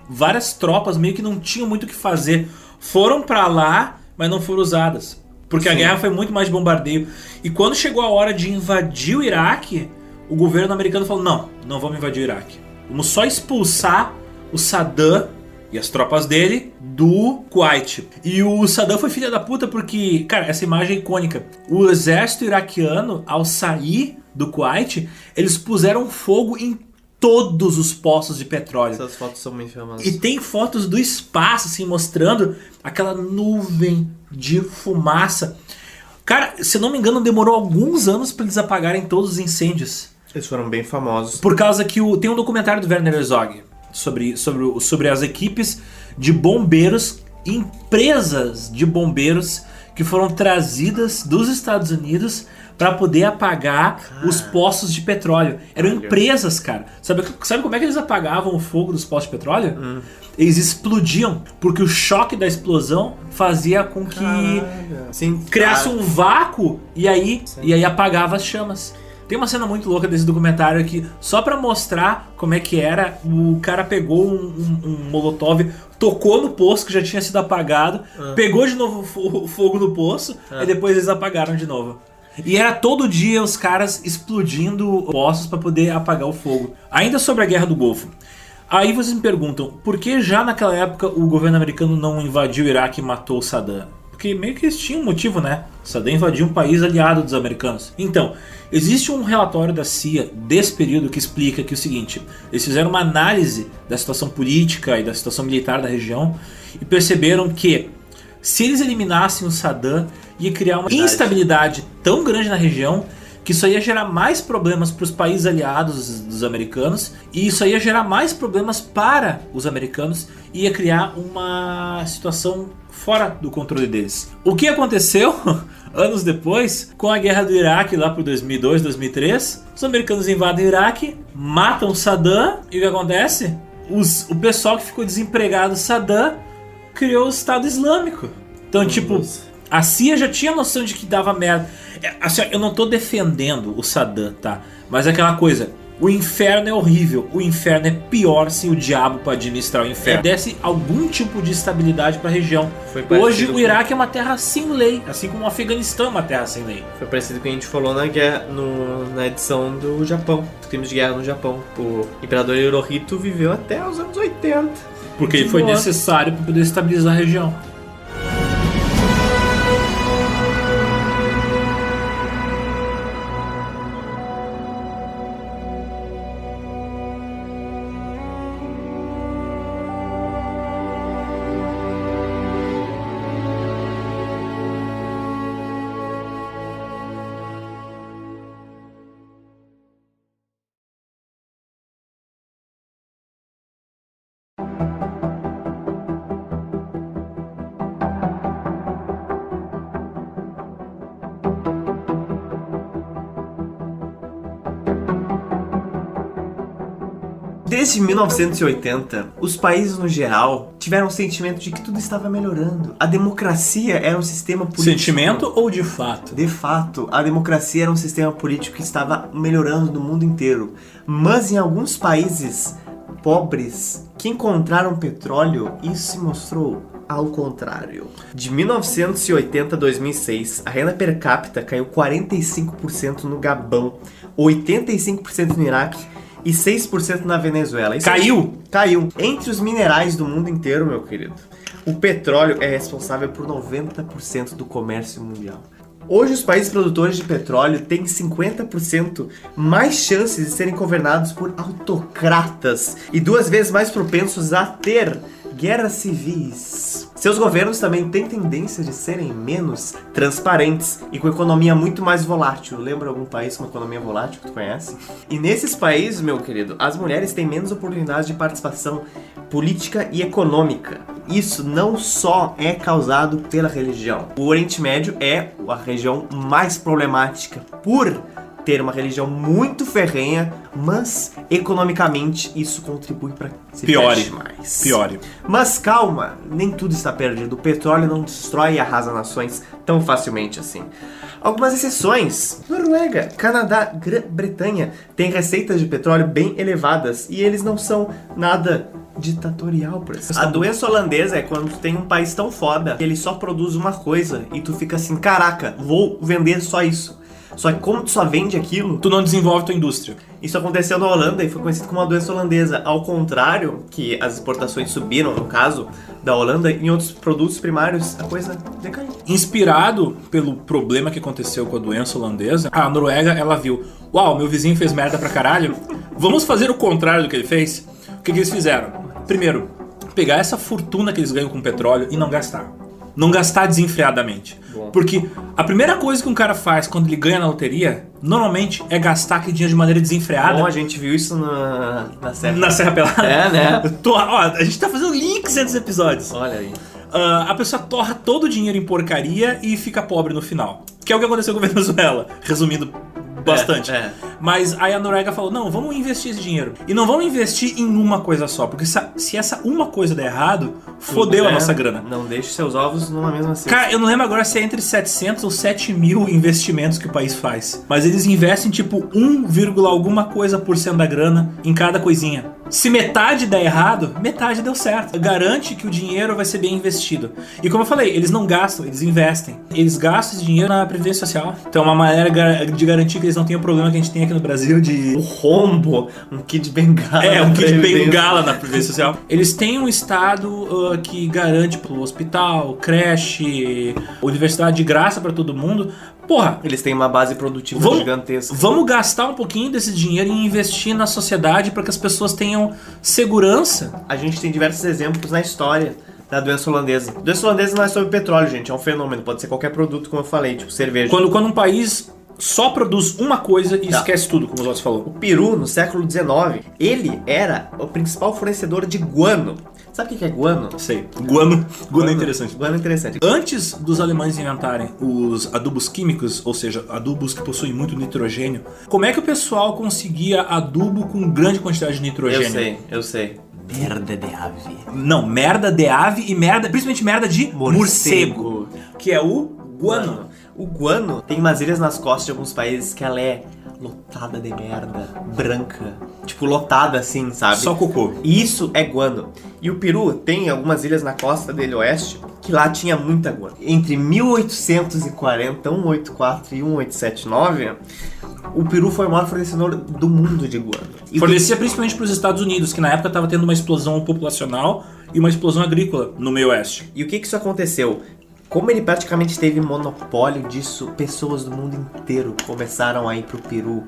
várias tropas meio que não tinham muito o que fazer. Foram pra lá, mas não foram usadas. Porque a guerra foi muito mais de bombardeio. E quando chegou a hora de invadir o Iraque, o governo americano falou, não vamos invadir o Iraque. Vamos só expulsar o Saddam e as tropas dele do Kuwait. E o Saddam foi filha da puta porque, cara, essa imagem é icônica. O exército iraquiano, ao sair do Kuwait, eles puseram fogo em todos os poços de petróleo. Essas fotos são muito famosas. E tem fotos do espaço, assim, mostrando aquela nuvem de fumaça. Cara, se eu não me engano, demorou alguns anos para eles apagarem todos os incêndios. Eles foram bem famosos. Por causa que tem um documentário do Werner Herzog sobre as equipes de bombeiros, empresas de bombeiros que foram trazidas dos Estados Unidos para poder apagar os poços de petróleo. Eram empresas, cara. Sabe como é que eles apagavam o fogo dos poços de petróleo? Eles explodiam, porque o choque da explosão fazia com que criasse um vácuo e aí apagava as chamas. Tem uma cena muito louca desse documentário aqui, só pra mostrar como é que era. O cara pegou um molotov, tocou no poço que já tinha sido apagado, pegou de novo o fogo no poço, e depois eles apagaram de novo. E era todo dia os caras explodindo poços pra poder apagar o fogo. Ainda sobre a Guerra do Golfo. Aí vocês me perguntam, por que já naquela época o governo americano não invadiu o Iraque e matou o Saddam? Porque meio que eles tinham um motivo, né? Saddam invadiu um país aliado dos americanos. Então, existe um relatório da CIA desse período que explica que é o seguinte: eles fizeram uma análise da situação política e da situação militar da região e perceberam que se eles eliminassem o Saddam, ia criar uma instabilidade tão grande na região que isso ia gerar mais problemas para os países aliados dos americanos, e isso ia gerar mais problemas para os americanos e ia criar uma situação fora do controle deles. O que aconteceu anos depois com a guerra do Iraque lá por 2002, 2003? Os americanos invadem o Iraque, matam Saddam, e o que acontece? O pessoal que ficou desempregado, Saddam, criou o Estado Islâmico. Então, tipo, a CIA já tinha noção de que dava merda. Assim, eu não tô defendendo o Saddam, tá? Mas é aquela coisa, o inferno é horrível. O inferno é pior sem o diabo pra administrar o inferno. Desse algum tipo de estabilidade pra região. Hoje o Iraque é uma terra sem lei, assim como o Afeganistão é uma terra sem lei. Foi parecido com o que a gente falou na edição do Japão, dos crimes de guerra no Japão. O imperador Hirohito viveu até os anos 80. Porque ele foi necessário para poder estabilizar a região. Desde 1980, os países no geral tiveram o sentimento de que tudo estava melhorando. A democracia era um sistema político... Sentimento ou de fato? De fato, a democracia era um sistema político que estava melhorando no mundo inteiro. Mas em alguns países pobres que encontraram petróleo, isso se mostrou ao contrário. De 1980 a 2006, a renda per capita caiu 45% no Gabão, 85% no Iraque e 6% na Venezuela. Isso Caiu? Caiu. Entre os minerais do mundo inteiro, meu querido, o petróleo é responsável por 90% do comércio mundial. Hoje, os países produtores de petróleo têm 50% mais chances de serem governados por autocratas e 2 vezes mais propensos a ter guerras civis. Seus governos também têm tendência de serem menos transparentes e com economia muito mais volátil. Lembra algum país com economia volátil que tu conhece? E nesses países, meu querido, as mulheres têm menos oportunidades de participação política e econômica. Isso não só é causado pela religião. O Oriente Médio é a região mais problemática por ter uma religião muito ferrenha, mas economicamente isso contribui para se feche mais. Piore. Mas calma, nem tudo está perdido. O petróleo não destrói e arrasa nações tão facilmente assim. Algumas exceções: Noruega, Canadá, Grã-Bretanha têm receitas de petróleo bem elevadas e eles não são nada ditatorial, por exemplo. A doença holandesa é quando tu tem um país tão foda que ele só produz uma coisa e tu fica assim, caraca, vou vender só isso. Só que como tu só vende aquilo, Tu não desenvolve tua indústria. isso aconteceu na Holanda e foi conhecido como a doença holandesa. Ao contrário, que as exportações subiram, no caso da Holanda, em outros produtos primários a coisa decaiu. Inspirado pelo problema que aconteceu com a doença holandesa, a Noruega, ela viu, uau, meu vizinho fez merda pra caralho, vamos fazer o contrário do que ele fez? O que eles fizeram? Primeiro, pegar essa fortuna que eles ganham com petróleo e não gastar. Não gastar desenfreadamente. Bom. Porque a primeira coisa que um cara faz quando ele ganha na loteria, normalmente, é gastar aquele dinheiro de maneira desenfreada. Bom, a gente viu isso na Serra. Na Serra Pelada. É, né? A gente tá fazendo links entre os episódios. Olha aí. A pessoa torra todo o dinheiro em porcaria e fica pobre no final. Que é o que aconteceu com a Venezuela, resumindo bastante. Mas aí a Noruega falou, não, vamos investir esse dinheiro. E não vamos investir em uma coisa só, porque se essa uma coisa der errado, fodeu a nossa grana. Não deixe seus ovos numa mesma cesta. Cara, eu não lembro agora se é entre 700 ou 7 mil investimentos que o país faz. Mas eles investem tipo 1, alguma coisa por cento da grana em cada coisinha. Se metade der errado, metade deu certo. Garante que o dinheiro vai ser bem investido. E como eu falei, eles não gastam, eles investem. Eles gastam esse dinheiro na Previdência Social. Então é uma maneira de garantir que eles não tenham o problema que a gente tem aqui no Brasil de... O rombo, um kit bengala. Um kit bengala na Previdência Social. Eles têm um estado que garante pro hospital, creche, universidade de graça pra todo mundo. Porra, eles têm uma base produtiva gigantesca. Vamos gastar um pouquinho desse dinheiro e investir na sociedade para que as pessoas tenham segurança. A gente tem diversos exemplos na história da doença holandesa. A doença holandesa não é sobre petróleo, gente, é um fenômeno. Pode ser qualquer produto, como eu falei, tipo cerveja. Quando um país só produz uma coisa e esquece tudo, como os outros falou. O Peru, no século XIX, ele era o principal fornecedor de guano. Sabe o que é guano? Sei. Guano é interessante. Guano é interessante. Antes dos alemães inventarem os adubos químicos, ou seja, adubos que possuem muito nitrogênio, como é que o pessoal conseguia adubo com grande quantidade de nitrogênio? Eu sei. Merda de ave. Não, merda de ave e merda, principalmente merda de morcego, que é o guano. O guano tem umas ilhas nas costas de alguns países que ela é lotada de merda, branca, tipo lotada assim, sabe? Só cocô. Isso é guano. E o Peru tem algumas ilhas na costa dele oeste que lá tinha muita guano. Entre 1840, 184 e 1879, o Peru foi o maior fornecedor do mundo de guano. Fornecia principalmente para os Estados Unidos, que na época estava tendo uma explosão populacional e uma explosão agrícola no meio oeste. E o que isso aconteceu? Como ele praticamente teve monopólio disso, pessoas do mundo inteiro começaram a ir pro Peru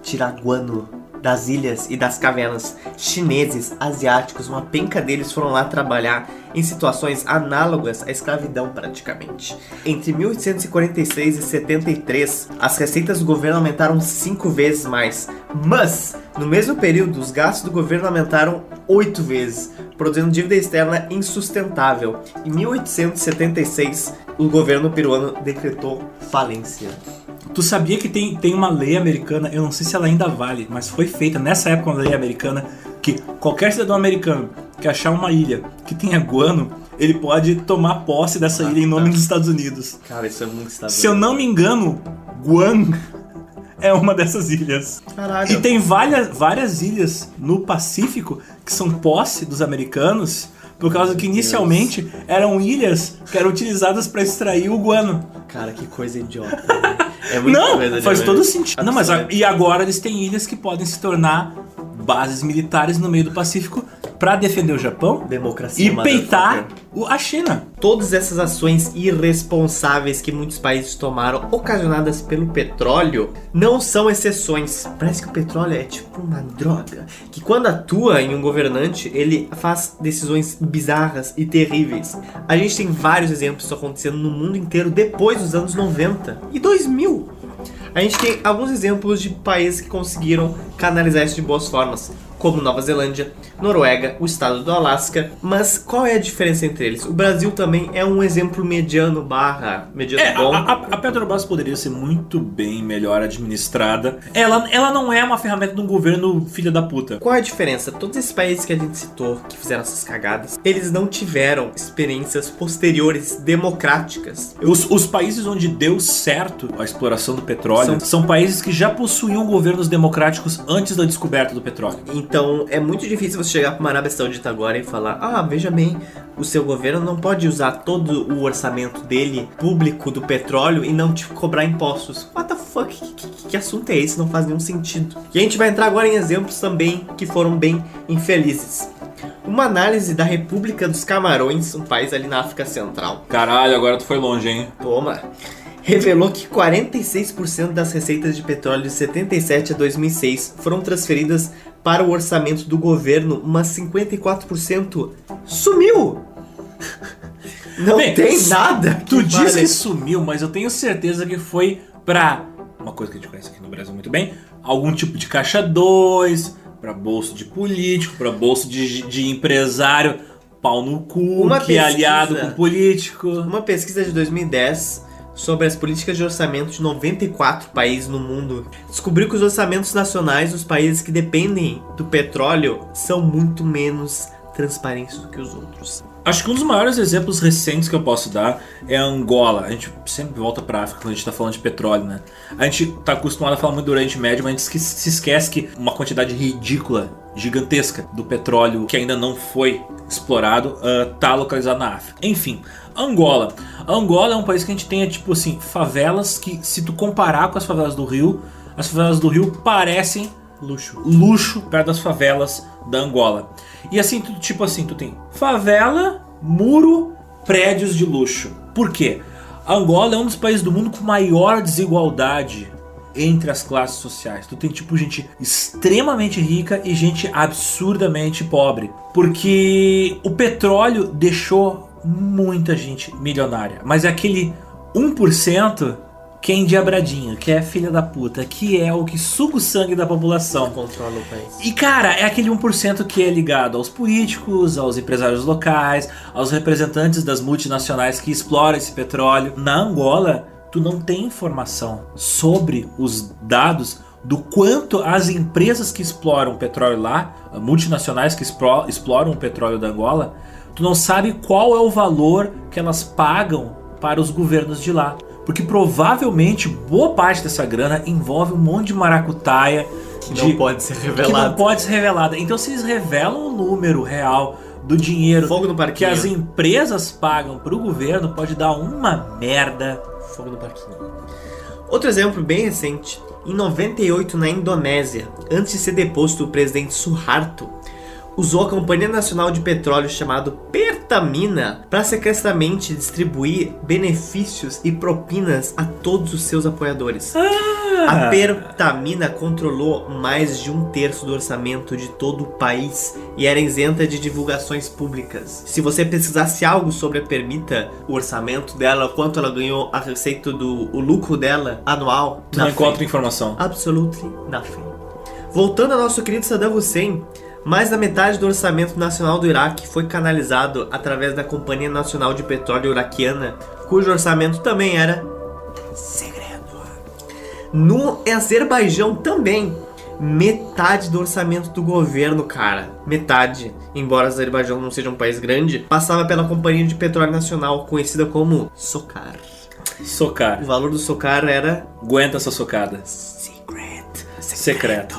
tirar guano das ilhas e das cavernas. Chineses, asiáticos, uma penca deles foram lá trabalhar em situações análogas à escravidão praticamente. Entre 1846 e 73, as receitas do governo aumentaram 5 vezes mais, mas no mesmo período os gastos do governo aumentaram 8 vezes, produzindo dívida externa insustentável. Em 1876, o governo peruano decretou falência. Tu sabia que tem uma lei americana, eu não sei se ela ainda vale, mas foi feita nessa época uma lei americana que qualquer cidadão americano que achar uma ilha que tenha guano, ele pode tomar posse dessa ilha em nome dos Estados Unidos. Cara, isso é muito estável. Se eu não me engano, Guam é uma dessas ilhas. Caralho. E tem várias ilhas no Pacífico que são posse dos americanos, por causa que inicialmente eram ilhas que eram utilizadas para extrair o guano. Cara, que coisa idiota. É muito Não, coisa faz de todo sentido. Não, mas e agora eles têm ilhas que podem se tornar bases militares no meio do Pacífico para defender o Japão Democracia, e peitar a China. Todas essas ações irresponsáveis que muitos países tomaram, ocasionadas pelo petróleo, não são exceções. Parece que o petróleo é tipo uma droga, que quando atua em um governante, ele faz decisões bizarras e terríveis. A gente tem vários exemplos disso acontecendo no mundo inteiro depois dos anos 90 e 2000. A gente tem alguns exemplos de países que conseguiram canalizar isso de boas formas, como Nova Zelândia, Noruega, o estado do Alasca. Mas qual é a diferença entre eles? O Brasil também é um exemplo mediano bom. A Petrobras poderia ser muito bem melhor administrada. Ela não é uma ferramenta de um governo filha da puta. Qual é a diferença? Todos esses países que a gente citou, que fizeram essas cagadas, eles não tiveram experiências posteriores democráticas. Os países onde deu certo a exploração do petróleo são países que já possuíam governos democráticos antes da descoberta do petróleo. Então é muito difícil você chegar para uma Arábia Saudita agora e falar: veja bem, o seu governo não pode usar todo o orçamento dele público do petróleo e não te cobrar impostos. What the fuck? Que assunto é esse? Não faz nenhum sentido. E a gente vai entrar agora em exemplos também que foram bem infelizes. Uma análise da República dos Camarões, um país ali na África Central. Caralho, agora tu foi longe, hein? Toma! Revelou que 46% das receitas de petróleo de 77 a 2006 foram transferidas para o orçamento do governo, mas 54% sumiu! Não tem nada! Tu diz que sumiu, mas eu tenho certeza que foi pra uma coisa que a gente conhece aqui no Brasil muito bem, algum tipo de caixa 2, pra bolso de político, pra bolso de empresário, pau no cu, que é aliado com político. Uma pesquisa de 2010 sobre as políticas de orçamento de 94 países no mundo descobriu que os orçamentos nacionais dos países que dependem do petróleo são muito menos transparentes do que os outros. Acho que um dos maiores exemplos recentes que eu posso dar é a Angola. A gente sempre volta pra África quando a gente tá falando de petróleo, né? A gente tá acostumado a falar muito do Oriente Médio, mas a gente se esquece que uma quantidade ridícula, gigantesca do petróleo que ainda não foi explorado tá localizado na África. Enfim, Angola. Angola é um país que a gente tem, tipo assim, favelas que, se tu comparar com as favelas do Rio, as favelas do Rio parecem luxo perto das favelas da Angola. E assim, tu tem favela, muro, prédios de luxo. Por quê? A Angola é um dos países do mundo com maior desigualdade entre as classes sociais. Tu tem gente extremamente rica e gente absurdamente pobre. Porque o petróleo deixou muita gente milionária. Mas é aquele 1% que é endiabradinho, que é filha da puta, que é o que suga o sangue da população. Controla o país. E cara, é aquele 1% que é ligado aos políticos, aos empresários locais, aos representantes das multinacionais que exploram esse petróleo. Na Angola, tu não tem informação sobre os dados do quanto as empresas que exploram petróleo lá, multinacionais que exploram o petróleo da Angola, tu não sabe qual é o valor que elas pagam para os governos de lá. Porque provavelmente boa parte dessa grana envolve um monte de maracutaia que não pode ser revelada. Então se eles revelam o número real do dinheiro que as empresas pagam pro governo, pode dar uma merda. Fogo no parquinho. Outro exemplo bem recente. Em 98, na Indonésia, antes de ser deposto o presidente Suharto, usou a Companhia Nacional de Petróleo, chamado Pertamina, para secretamente distribuir benefícios e propinas a todos os seus apoiadores. A Pertamina controlou mais de 1/3 do orçamento de todo o país e era isenta de divulgações públicas. Se você pesquisasse algo sobre a Permita, o orçamento dela, quanto ela ganhou, a receita o lucro dela anual, não encontra informação. Absolutely nothing. Voltando ao nosso querido Saddam Hussein, mais da metade do orçamento nacional do Iraque foi canalizado através da Companhia Nacional de Petróleo Iraquiana, cujo orçamento também era segredo. No Azerbaijão também, metade do orçamento do governo, cara. Metade. Embora o Azerbaijão não seja um país grande, passava pela Companhia de Petróleo Nacional, conhecida como SOCAR. O valor do SOCAR era... Aguenta essa socada. Secreto.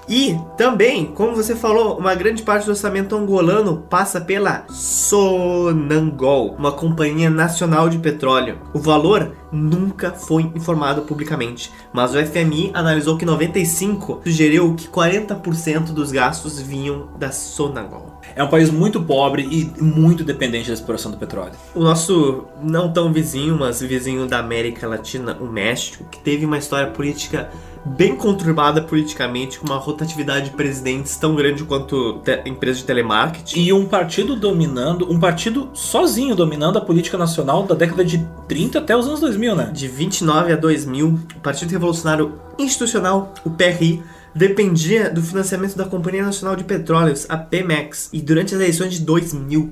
E também, como você falou, uma grande parte do orçamento angolano passa pela Sonangol, uma companhia nacional de petróleo. O valor nunca foi informado publicamente, mas o FMI analisou que 95 sugeriu que 40% dos gastos vinham da Sonangol. É um país muito pobre e muito dependente da exploração do petróleo. O nosso não tão vizinho, mas vizinho da América Latina, o México, que teve uma história política bem conturbada politicamente, com uma rotatividade de presidentes tão grande quanto empresa de telemarketing. E um partido sozinho dominando a política nacional da década de 30 até os anos 2000, né? De 29 a 2000, o Partido Revolucionário Institucional, o PRI, dependia do financiamento da Companhia Nacional de Petróleos, a Pemex. E durante as eleições de 2000,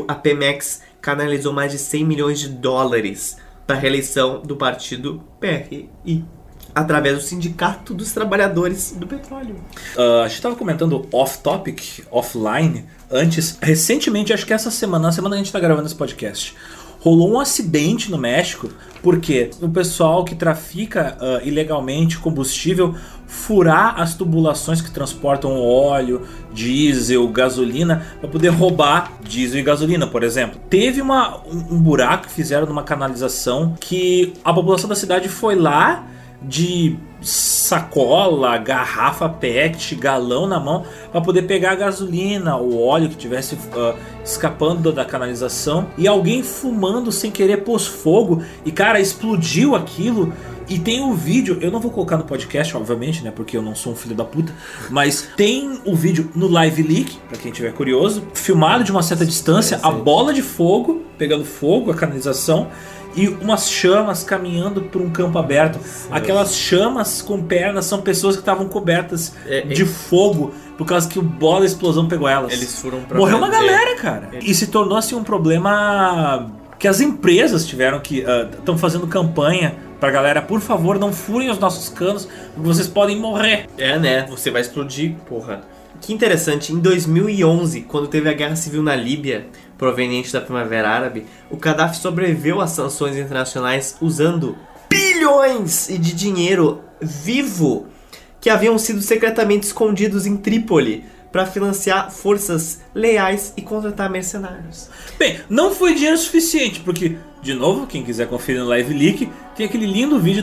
a Pemex canalizou mais de 100 milhões de dólares para a reeleição do partido PRI, através do Sindicato dos Trabalhadores do Petróleo. A gente estava comentando off-topic, offline, antes, recentemente, acho que essa semana, na semana que a gente está gravando esse podcast, rolou um acidente no México, porque o pessoal que trafica ilegalmente combustível furar as tubulações que transportam óleo, diesel, gasolina, para poder roubar diesel e gasolina, por exemplo. Teve um buraco que fizeram numa canalização que a população da cidade foi lá de sacola, garrafa PET, galão na mão para poder pegar a gasolina, o óleo que tivesse escapando da canalização, e alguém fumando sem querer pôs fogo e cara, explodiu aquilo. E tem o vídeo, eu não vou colocar no podcast, obviamente, né, porque eu não sou um filho da puta, mas tem o vídeo no Live Leak, pra quem tiver curioso, filmado de uma certa distância, a bola de fogo, pegando fogo, a canalização, e umas chamas caminhando por um campo aberto. Aquelas chamas com pernas são pessoas que estavam cobertas de fogo por causa que o bola da explosão pegou elas. Eles foram pra morreu uma galera, cara. E se tornou assim um problema que as empresas tiveram que estão fazendo campanha pra galera, por favor, não furem os nossos canos, porque vocês podem morrer. Né? Você vai explodir, porra. Que interessante, em 2011, quando teve a guerra civil na Líbia, proveniente da Primavera Árabe, o Gaddafi sobreviveu às sanções internacionais usando bilhões de dinheiro vivo que haviam sido secretamente escondidos em Trípoli para financiar forças leais e contratar mercenários. Bem, não foi dinheiro suficiente, porque, de novo, quem quiser conferir no Live Leak, tem aquele lindo vídeo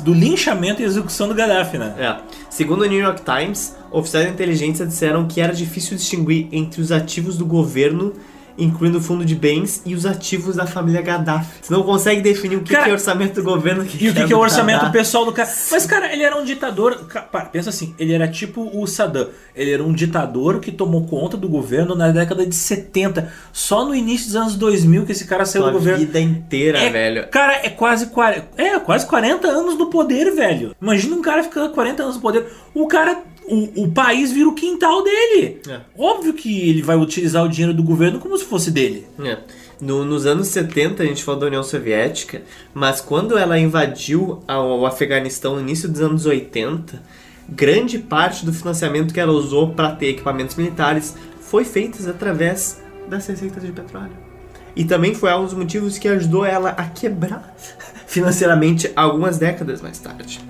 do linchamento e execução do Gaddafi, né? Segundo o New York Times, oficiais de inteligência disseram que era difícil distinguir entre os ativos do governo, incluindo o fundo de bens, e os ativos da família Gaddafi. Você não consegue definir o que é orçamento do governo e o que é o orçamento pessoal do cara. Mas, cara, ele era um ditador. Pensa assim, ele era tipo o Saddam. Ele era um ditador que tomou conta do governo na década de 70. Só no início dos anos 2000 que esse cara saiu do governo. A vida inteira, velho. Cara, é quase 40 anos no poder, velho. Imagina um cara ficando 40 anos no poder. O cara... O país vira o quintal dele. Óbvio que ele vai utilizar o dinheiro do governo como se fosse dele. Nos anos 70 a gente falou da União Soviética, mas quando ela invadiu o Afeganistão no início dos anos 80, grande parte do financiamento que ela usou para ter equipamentos militares foi feita através das receitas de petróleo. E também foi um dos motivos que ajudou ela a quebrar financeiramente algumas décadas mais tarde.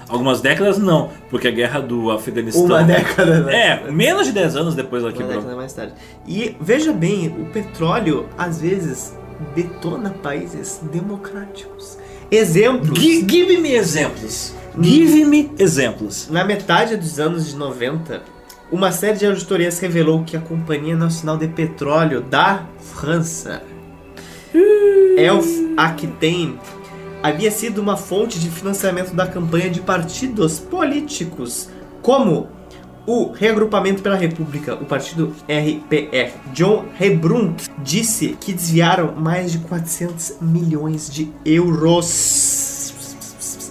Algumas décadas não, porque a guerra do Afeganistão... Uma década, né? Menos de 10 anos depois ela quebrou. Uma década mais tarde. E veja bem, o petróleo, às vezes, detona países democráticos. Exemplos. Give me exemplos. Give me exemplos. Na metade dos anos 90, uma série de auditorias revelou que a Companhia Nacional de Petróleo da França, Elf Aquitaine, havia sido uma fonte de financiamento da campanha de partidos políticos, como o Reagrupamento pela República, o partido RPR. John Rebrunk disse que desviaram mais de 400 milhões de euros.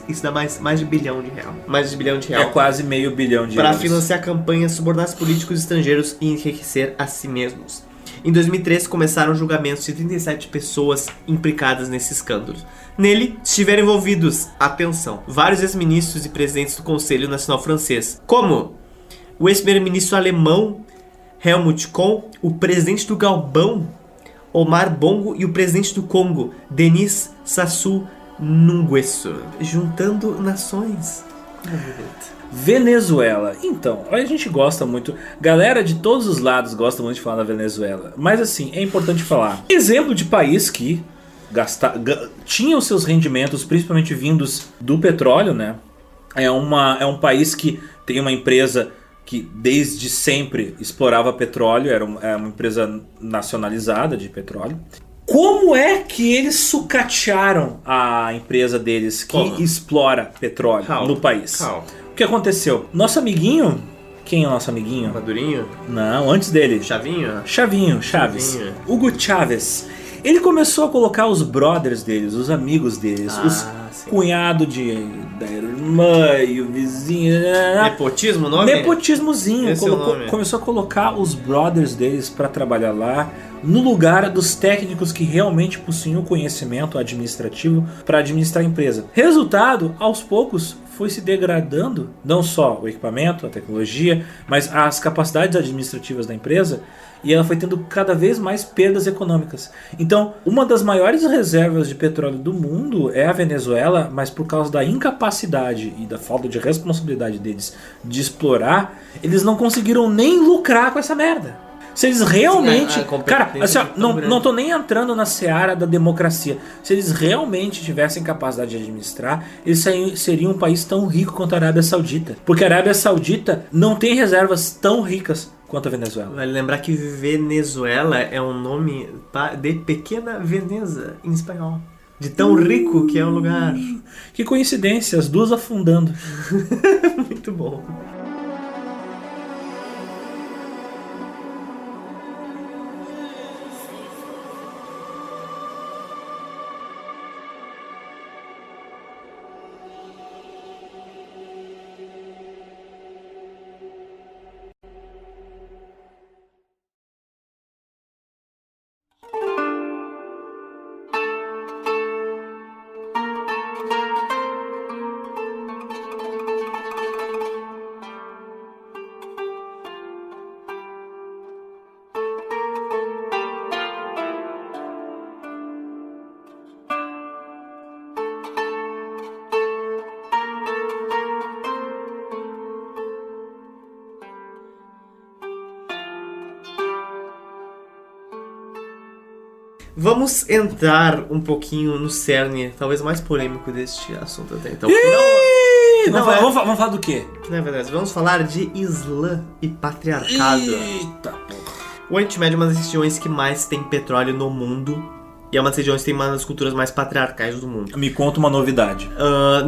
Isso dá mais de bilhão de real. Mais de bilhão de real. É quase meio bilhão de para euros. financiar campanhas, subornar políticos estrangeiros e enriquecer a si mesmos. Em 2013 começaram julgamentos de 37 pessoas implicadas nesse escândalo. Nele estiveram envolvidos, atenção, vários ex-ministros e presidentes do Conselho Nacional Francês, como o ex-primeiro-ministro alemão Helmut Kohl, o presidente do Gabão Omar Bongo e o presidente do Congo Denis Sassou Nguesso, juntando nações Venezuela. Então, a gente gosta muito, galera de todos os lados gosta muito de falar da Venezuela, mas assim, é importante falar. Exemplo de país que tinha os seus rendimentos principalmente vindos do petróleo, né? É um país que tem uma empresa que desde sempre explorava petróleo, era uma empresa nacionalizada de petróleo. Como é que eles sucatearam a empresa deles que explora petróleo no país? O que aconteceu? Nosso amiguinho... Quem é o nosso amiguinho? Madurinho? Não, antes dele. Chavinho? Chaves. Hugo Chávez. Ele começou a colocar os brothers deles, os amigos deles, os cunhados da irmã e o vizinho. Nepotismo o nome? Nepotismozinho. Começou a colocar os brothers deles para trabalhar lá, no lugar dos técnicos que realmente possuíam conhecimento administrativo para administrar a empresa. Resultado, aos poucos, foi se degradando não só o equipamento, a tecnologia, mas as capacidades administrativas da empresa, e ela foi tendo cada vez mais perdas econômicas. Então, uma das maiores reservas de petróleo do mundo é a Venezuela, mas por causa da incapacidade e da falta de responsabilidade deles de explorar, eles não conseguiram nem lucrar com essa merda. Se eles realmente... Cara, assim, ó, não tô nem entrando na seara da democracia. Se eles realmente tivessem capacidade de administrar, eles seriam um país tão rico quanto a Arábia Saudita. Porque a Arábia Saudita não tem reservas tão ricas quanto a Venezuela. Vale lembrar que Venezuela é um nome de Pequena Veneza em espanhol. De tão rico que é o lugar. Que coincidência, as duas afundando. Muito bom. Vamos entrar um pouquinho no cerne, talvez mais polêmico deste assunto até então. Vamos falar do quê? Não é verdade, vamos falar de Islã e patriarcado. Eita porra. O Oriente Médio é uma das regiões que mais tem petróleo no mundo. E é uma das regiões que tem uma das culturas mais patriarcais do mundo. Me conta uma novidade.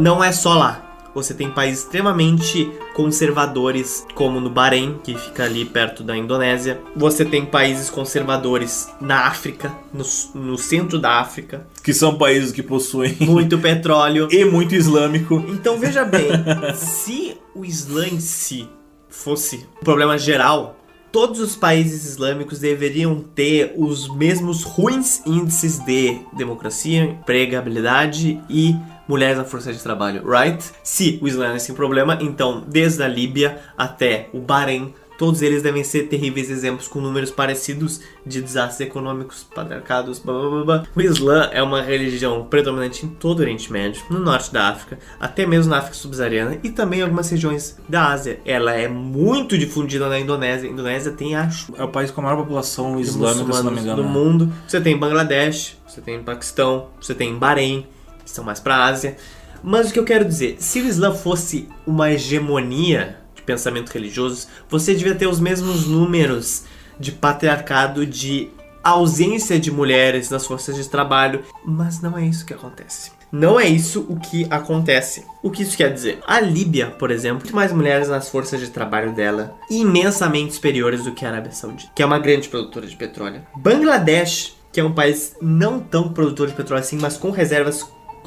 Não é só lá. Você tem países extremamente conservadores, como no Bahrein, que fica ali perto da Indonésia. Você tem países conservadores na África, no centro da África. Que são países que possuem muito petróleo. E muito islâmico. Então veja bem, se o Islã em si fosse um problema geral, todos os países islâmicos deveriam ter os mesmos ruins índices de democracia, empregabilidade e mulheres na força de trabalho, right? Se o Islã é esse problema, então desde a Líbia até o Bahrein, todos eles devem ser terríveis exemplos com números parecidos de desastres econômicos, patriarcados, blá blá blá blá. O Islã é uma religião predominante em todo o Oriente Médio, no norte da África, até mesmo na África subsaariana e também em algumas regiões da Ásia. Ela é muito difundida na Indonésia. A Indonésia tem, acho, é o país com a maior população islâmica, se não me engano, do mundo. Você tem Bangladesh, você tem Paquistão, você tem Bahrein, que são mais pra Ásia. Mas o que eu quero dizer, se o Islã fosse uma hegemonia de pensamento religioso, você devia ter os mesmos números de patriarcado, de ausência de mulheres nas forças de trabalho, mas não é isso que acontece. Não é isso o que acontece. O que isso quer dizer? A Líbia, por exemplo, tem mais mulheres nas forças de trabalho dela, imensamente superiores do que a Arábia Saudita, que é uma grande produtora de petróleo. Bangladesh, que é um país não tão produtor de petróleo assim, mas com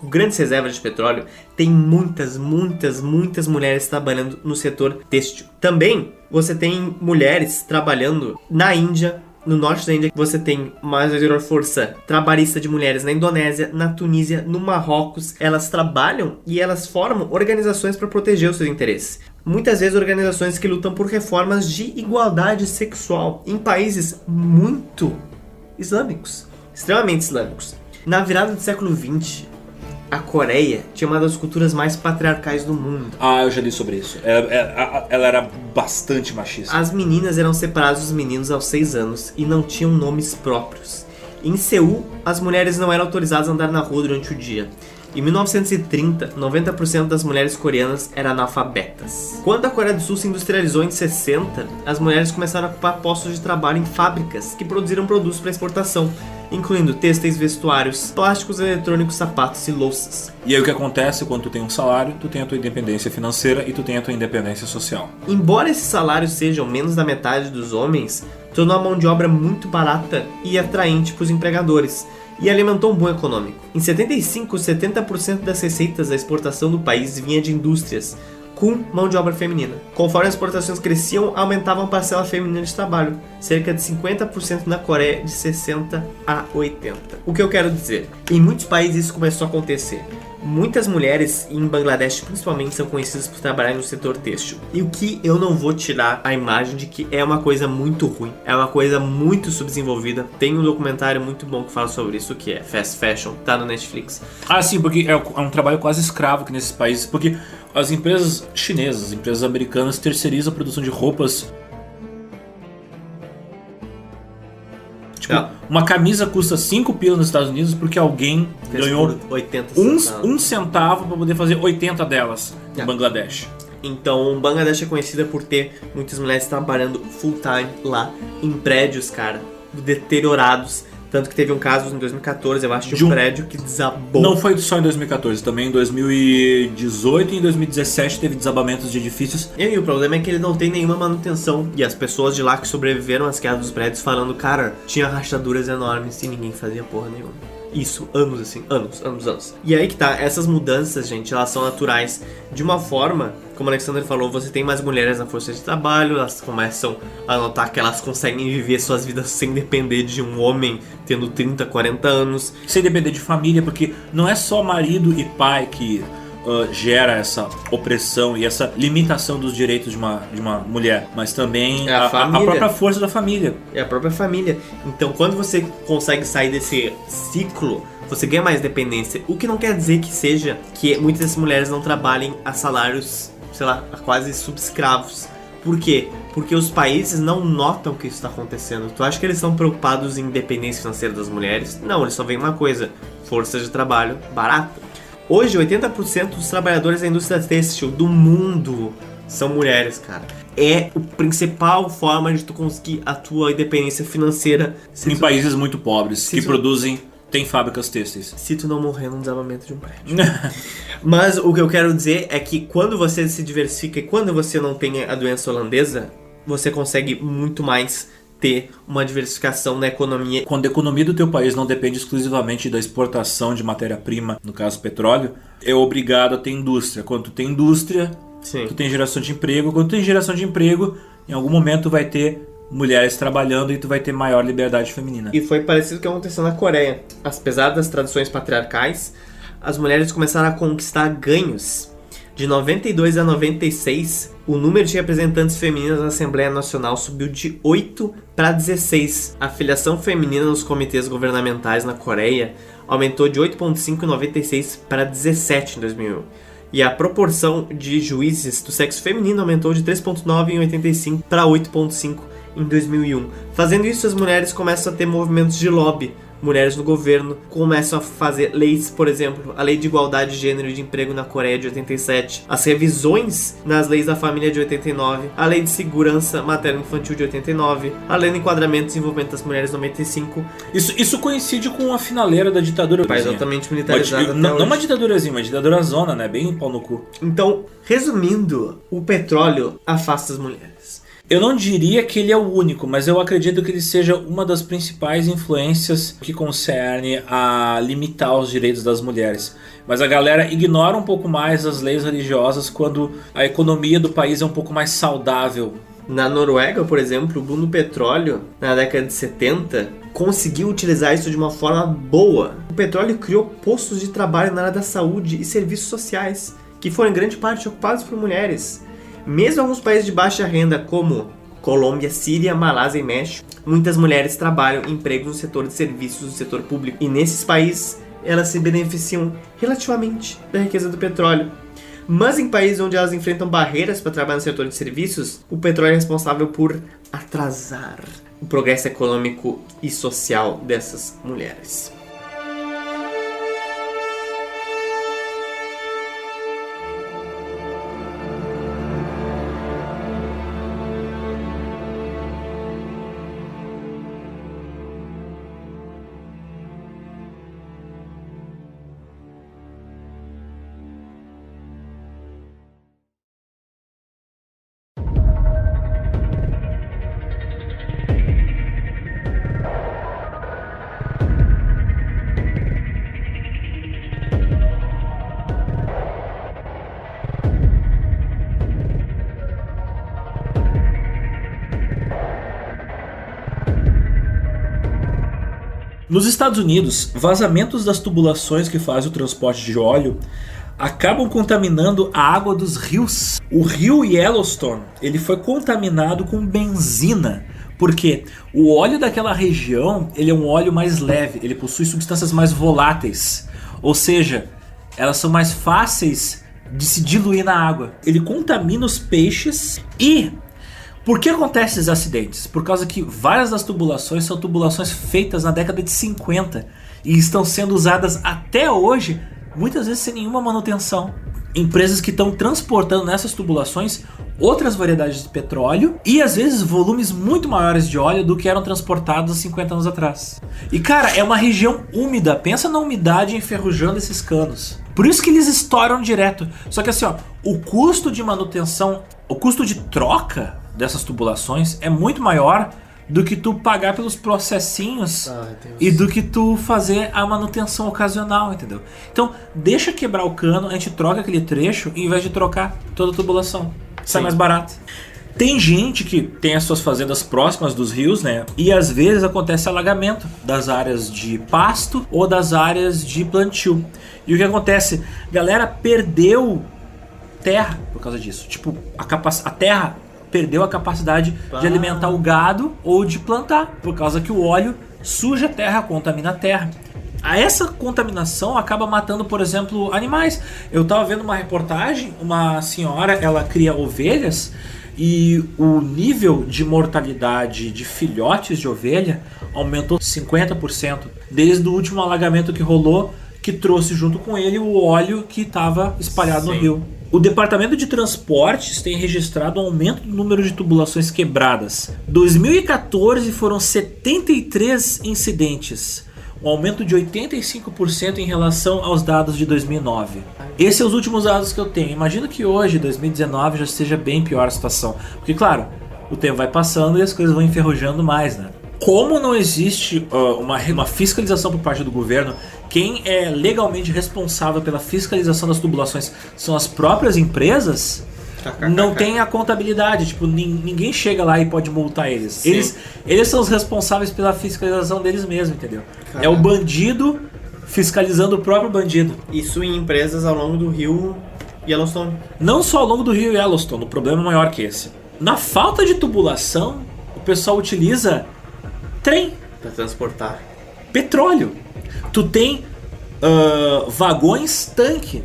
grandes reservas de petróleo, tem muitas mulheres trabalhando no setor têxtil. Também você tem mulheres trabalhando na Índia, no norte da Índia. Você tem uma maior força trabalhista de mulheres na Indonésia, na Tunísia, no Marrocos. Elas trabalham e elas formam organizações para proteger os seus interesses. Muitas vezes organizações que lutam por reformas de igualdade sexual em países muito islâmicos, extremamente islâmicos. Na virada do século XX, a Coreia tinha uma das culturas mais patriarcais do mundo. Ah, eu já li sobre isso. Ela era bastante machista. As meninas eram separadas dos meninos aos 6 anos e não tinham nomes próprios. Em Seul, as mulheres não eram autorizadas a andar na rua durante o dia. Em 1930, 90% das mulheres coreanas eram analfabetas. Quando a Coreia do Sul se industrializou em 60, as mulheres começaram a ocupar postos de trabalho em fábricas que produziram produtos para exportação, incluindo têxteis, vestuários, plásticos, eletrônicos, sapatos e louças. E aí o que acontece quando tu tem um salário, tu tem a tua independência financeira e tu tem a tua independência social. Embora esses salários sejam menos da metade dos homens, tornou a mão de obra muito barata e atraente para os empregadores, e alimentou um boom econômico. Em 75, 70% das receitas da exportação do país vinha de indústrias, com mão de obra feminina. Conforme as exportações cresciam, aumentava a parcela feminina de trabalho, cerca de 50% na Coreia, de 60 a 80. O que eu quero dizer? Em muitos países isso começou a acontecer. Muitas mulheres, em Bangladesh principalmente, são conhecidas por trabalhar no setor têxtil. E o que eu não vou tirar a imagem de que é uma coisa muito ruim, é uma coisa muito subdesenvolvida. Tem um documentário muito bom que fala sobre isso, que é Fast Fashion, tá no Netflix. Ah, sim, porque é um trabalho quase escravo aqui nesses países, porque as empresas chinesas, as empresas americanas terceirizam a produção de roupas. Tipo, uma camisa custa 5 pila nos Estados Unidos porque alguém ganhou 80 um centavo para poder fazer 80 delas em Bangladesh. Então, Bangladesh é conhecida por ter muitas mulheres trabalhando full time lá em prédios, cara, deteriorados. Tanto que teve um caso em 2014, eu acho, de um prédio que desabou. Não foi só em 2014, também em 2018 e em 2017 teve desabamentos de edifícios. E o problema é que ele não tem nenhuma manutenção. E as pessoas de lá que sobreviveram às quedas dos prédios falando, cara, tinha rachaduras enormes e ninguém fazia porra nenhuma. Isso, anos assim, anos. E aí que tá, essas mudanças, gente, elas são naturais. De uma forma, como o Alexander falou, você tem mais mulheres na força de trabalho, elas começam a notar que elas conseguem viver suas vidas sem depender de um homem tendo 30, 40 anos. Sem depender de família, porque não é só marido e pai que gera essa opressão e essa limitação dos direitos de uma mulher, mas também a própria força da família. É a própria família. Então, quando você consegue sair desse ciclo, você ganha mais dependência. O que não quer dizer que seja que muitas dessas mulheres não trabalhem a salários, sei lá, a quase subescravos. Por quê? Porque os países não notam que isso está acontecendo. Tu acha que eles estão preocupados em independência financeira das mulheres? Não, eles só veem uma coisa: força de trabalho barata. Hoje, 80% dos trabalhadores da indústria têxtil do mundo são mulheres, cara. É a principal forma de tu conseguir a tua independência financeira. Em países muito pobres, que produzem, tem fábricas têxteis. Se tu não morrer num desabamento de um prédio. Mas o que eu quero dizer é que quando você se diversifica e quando você não tem a doença holandesa, você consegue muito mais ter uma diversificação na economia. Quando a economia do teu país não depende exclusivamente da exportação de matéria-prima, no caso petróleo, é obrigado a ter indústria. Quando tu tem indústria, tu tem geração de emprego. Quando tu tem geração de emprego, em algum momento tu vai ter mulheres trabalhando e tu vai ter maior liberdade feminina. E foi parecido com o que aconteceu na Coreia. Apesar das tradições patriarcais, as mulheres começaram a conquistar ganhos. De 92 a 96, o número de representantes femininas na Assembleia Nacional subiu de 8 para 16. A filiação feminina nos comitês governamentais na Coreia aumentou de 8,5 em 96 para 17 em 2001. E a proporção de juízes do sexo feminino aumentou de 3,9 em 85 para 8,5 em 2001. Fazendo isso, as mulheres começam a ter movimentos de lobby. Mulheres no governo começam a fazer leis, por exemplo, a Lei de Igualdade de Gênero e de Emprego na Coreia de 87, as revisões nas leis da família de 89, a Lei de Segurança Materno-Infantil de 89, a Lei do Enquadramento e Desenvolvimento das Mulheres de 95. Isso coincide com a finaleira da ditadura. País altamente militarizado. Não uma ditadurazinha, uma ditadura zona, né? Bem pau no cu. Então, resumindo, o petróleo afasta as mulheres. Eu não diria que ele é o único, mas eu acredito que ele seja uma das principais influências que concerne a limitar os direitos das mulheres. Mas a galera ignora um pouco mais as leis religiosas quando a economia do país é um pouco mais saudável. Na Noruega, por exemplo, o boom do petróleo, na década de 70, conseguiu utilizar isso de uma forma boa. O petróleo criou postos de trabalho na área da saúde e serviços sociais, que foram em grande parte ocupados por mulheres. Mesmo alguns países de baixa renda, como Colômbia, Síria, Malásia e México, muitas mulheres trabalham em empregos no setor de serviços do setor público. E nesses países, elas se beneficiam relativamente da riqueza do petróleo. Mas em países onde elas enfrentam barreiras para trabalhar no setor de serviços, o petróleo é responsável por atrasar o progresso econômico e social dessas mulheres. Nos Estados Unidos, vazamentos das tubulações que fazem o transporte de óleo acabam contaminando a água dos rios. O rio Yellowstone, ele foi contaminado com benzina, porque o óleo daquela região, ele é um óleo mais leve, ele possui substâncias mais voláteis, ou seja, elas são mais fáceis de se diluir na água. Ele contamina os peixes. E por que acontecem esses acidentes? Por causa que várias das tubulações são tubulações feitas na década de 50 e estão sendo usadas até hoje, muitas vezes sem nenhuma manutenção. Empresas que estão transportando nessas tubulações outras variedades de petróleo e às vezes volumes muito maiores de óleo do que eram transportados há 50 anos atrás. E cara, é uma região úmida, pensa na umidade enferrujando esses canos. Por isso que eles estouram direto. Só que assim, ó, o custo de manutenção, o custo de troca dessas tubulações é muito maior do que tu pagar pelos processinhos e do que tu fazer a manutenção ocasional, entendeu? Então, deixa quebrar o cano, a gente troca aquele trecho em vez de trocar toda a tubulação. Sai mais barato. Tem gente que tem as suas fazendas próximas dos rios, né? E às vezes acontece alagamento das áreas de pasto ou das áreas de plantio. E o que acontece? Galera perdeu terra por causa disso. Tipo, a terra perdeu a capacidade de alimentar o gado ou de plantar, por causa que o óleo suja a terra, contamina a terra. Essa contaminação acaba matando, por exemplo, animais. Eu estava vendo uma reportagem, uma senhora, ela cria ovelhas e o nível de mortalidade de filhotes de ovelha aumentou 50% desde o último alagamento que rolou, que trouxe junto com ele o óleo que estava espalhado no rio. O Departamento de Transportes tem registrado um aumento do número de tubulações quebradas. Em 2014 foram 73 incidentes, um aumento de 85% em relação aos dados de 2009. Esses são os últimos dados que eu tenho. Imagino que hoje, 2019, já esteja bem pior a situação. Porque, claro, o tempo vai passando e as coisas vão enferrujando mais, né? Como não existe uma fiscalização por parte do governo, quem é legalmente responsável pela fiscalização das tubulações são as próprias empresas, não tem a contabilidade. Tipo, ninguém chega lá e pode multar eles. Eles são os responsáveis pela fiscalização deles mesmos, entendeu? É o bandido fiscalizando o próprio bandido. Isso em empresas ao longo do rio Yellowstone. Não só ao longo do rio Yellowstone, o problema é maior que esse. Na falta de tubulação, o pessoal utiliza trem para transportar petróleo. Tu tem vagões tanque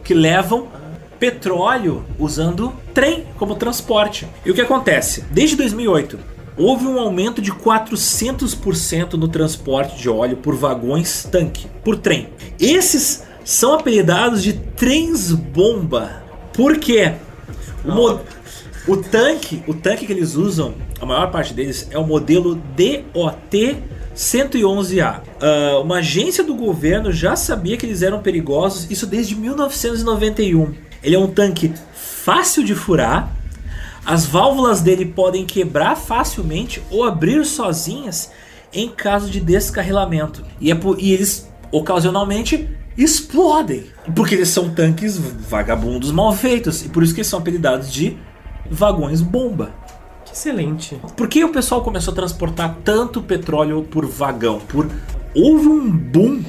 que levam petróleo usando trem como transporte. E o que acontece? Desde 2008 houve um aumento de 400% no transporte de óleo por vagões tanque, por trem. Esses são apelidados de trens bomba. Por quê? O tanque que eles usam, a maior parte deles é o modelo DOT 111A. Uma agência do governo já sabia que eles eram perigosos, isso desde 1991. Ele é um tanque fácil de furar, as válvulas dele podem quebrar facilmente ou abrir sozinhas em caso de descarrilamento. E eles ocasionalmente explodem, porque eles são tanques vagabundos mal feitos, e por isso que eles são apelidados de vagões bomba. Excelente. Por que o pessoal começou a transportar tanto petróleo por vagão? Houve um boom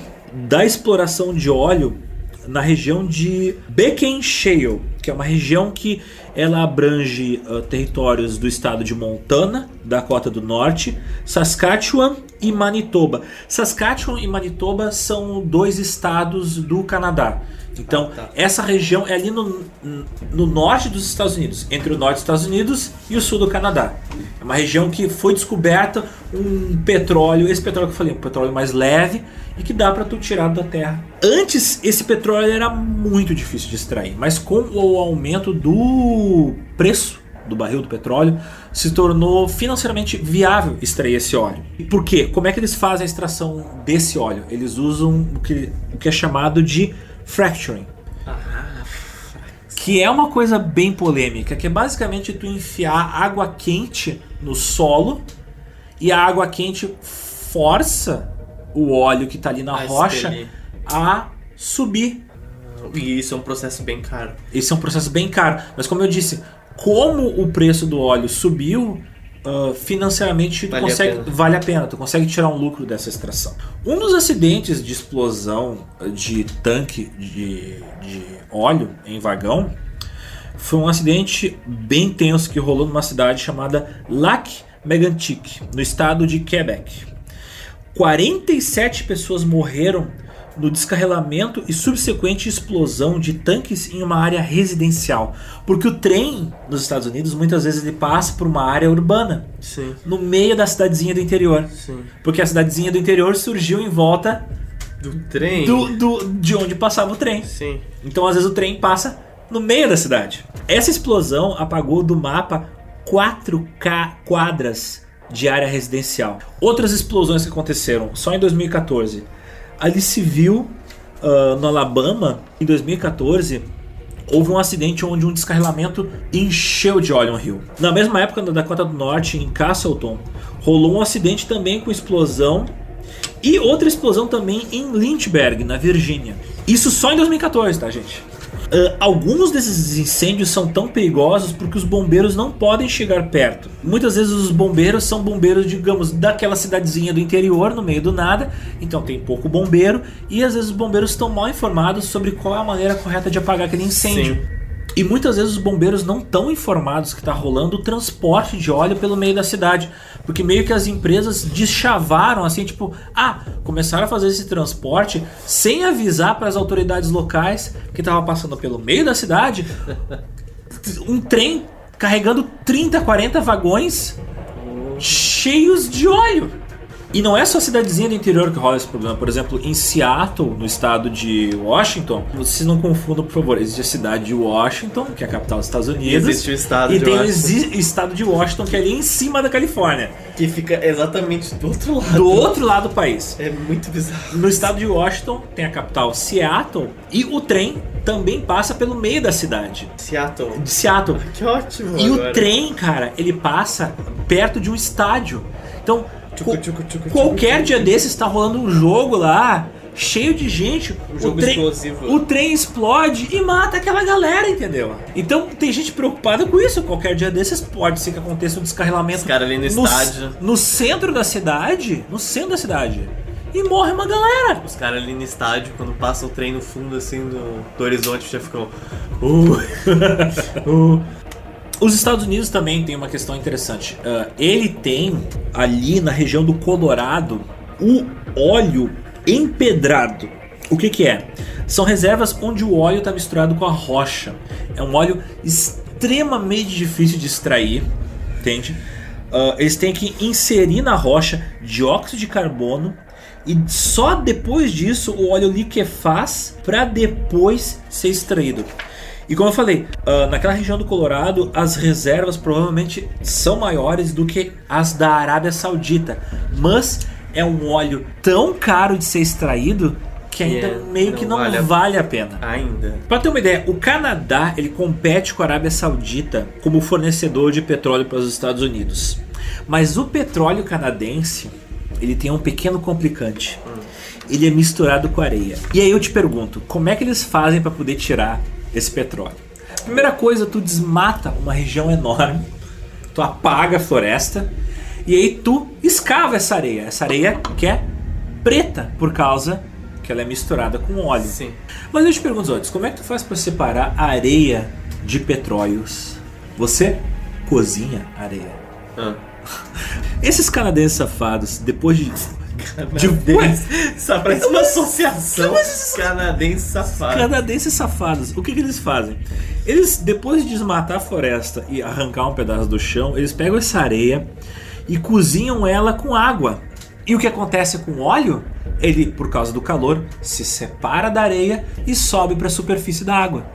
da exploração de óleo na região de Bakken Shale, que é uma região que ela abrange territórios do estado de Montana, Dakota do Norte, Saskatchewan e Manitoba. Saskatchewan e Manitoba são 2 estados do Canadá. Então, essa região é ali no norte dos Estados Unidos, entre o norte dos Estados Unidos e o sul do Canadá. É uma região que foi descoberta um petróleo, esse petróleo que eu falei, um petróleo mais leve e que dá para tu tirar da terra. Antes, esse petróleo era muito difícil de extrair, mas com o aumento do preço do barril do petróleo, se tornou financeiramente viável extrair esse óleo. E por quê? Como é que eles fazem a extração desse óleo? Eles usam o que é chamado de fracturing, que é uma coisa bem polêmica, que é basicamente tu enfiar água quente no solo e a água quente força o óleo que está ali na rocha a subir. E isso é um processo bem caro. Esse é um processo bem caro, mas como eu disse, como o preço do óleo subiu, financeiramente vale a pena, tu consegue tirar um lucro dessa extração. Um dos acidentes de explosão de tanque de óleo em vagão foi um acidente bem tenso que rolou numa cidade chamada Lac-Mégantic, no estado de Quebec. 47 pessoas morreram no descarrilamento e subsequente explosão de tanques em uma área residencial. Porque o trem nos Estados Unidos muitas vezes ele passa por uma área urbana. Sim. No meio da cidadezinha do interior. Sim. Porque a cidadezinha do interior surgiu em volta do trem. De onde passava o trem. Sim. Então às vezes o trem passa no meio da cidade. Essa explosão apagou do mapa 4 quadras de área residencial. Outras explosões que aconteceram só em 2014. Ali se viu no Alabama, em 2014, houve um acidente onde um descarrilamento encheu de óleo um rio. Na mesma época, na Dakota do Norte, em Castleton, rolou um acidente também com explosão e outra explosão também em Lynchburg, na Virgínia. Isso só em 2014, tá, gente? Alguns desses incêndios são tão perigosos porque os bombeiros não podem chegar perto. Muitas vezes os bombeiros são bombeiros, digamos, daquela cidadezinha do interior, no meio do nada, então tem pouco bombeiro e às vezes os bombeiros estão mal informados sobre qual é a maneira correta de apagar aquele incêndio. Sim. E muitas vezes os bombeiros não estão informados que está rolando o transporte de óleo pelo meio da cidade. Porque meio que as empresas deschavaram assim, tipo, começaram a fazer esse transporte sem avisar para as autoridades locais que estava passando pelo meio da cidade um trem carregando 30, 40 vagões cheios de óleo. E não é só a cidadezinha do interior que rola esse problema. Por exemplo, em Seattle, no estado de Washington, vocês não confundam, por favor, existe a cidade de Washington, que é a capital dos Estados Unidos, e existe o estado e de tem Washington. o estado de Washington, que é ali em cima da Califórnia, que fica exatamente do outro lado. Do outro lado do país. É muito bizarro. No estado de Washington tem a capital Seattle e o trem também passa pelo meio da cidade. Seattle. De Seattle. Que ótimo. E agora. O trem, cara, ele passa perto de um estádio. Então, qualquer dia desses está rolando um jogo lá, cheio de gente. Um jogo explosivo. O trem explode e mata aquela galera, entendeu? Então tem gente preocupada com isso. Qualquer dia desses pode ser que aconteça um descarrilamento. Os caras ali no estádio. No centro da cidade. No centro da cidade. E morre uma galera. Os caras ali no estádio, quando passa o trem no fundo assim do horizonte, já ficam. Os Estados Unidos também tem uma questão interessante. Ele tem ali na região do Colorado o óleo empedrado. O que é? São reservas onde o óleo está misturado com a rocha. É um óleo extremamente difícil de extrair, entende? Eles têm que inserir na rocha dióxido de carbono e só depois disso o óleo liquefaz para depois ser extraído. E como eu falei, naquela região do Colorado, as reservas provavelmente são maiores do que as da Arábia Saudita. Mas é um óleo tão caro de ser extraído que ainda meio que não vale a pena. Ainda. Para ter uma ideia, o Canadá ele compete com a Arábia Saudita como fornecedor de petróleo para os Estados Unidos. Mas o petróleo canadense ele tem um pequeno complicante. Ele é misturado com areia. E aí eu te pergunto, como é que eles fazem para poder tirar esse petróleo? Primeira coisa, tu desmata uma região enorme, tu apaga a floresta e aí tu escava essa areia que é preta por causa que ela é misturada com óleo. Sim. Mas eu te pergunto antes, como é que tu faz para separar a areia de petróleos? Você cozinha areia. Esses canadenses safados, depois de Só parece uma associação. Canadenses safados. Canadenses safados. O que eles fazem? Eles, depois de desmatar a floresta e arrancar um pedaço do chão, eles pegam essa areia e cozinham ela com água. E o que acontece com o óleo? Ele, por causa do calor, se separa da areia e sobe para a superfície da água.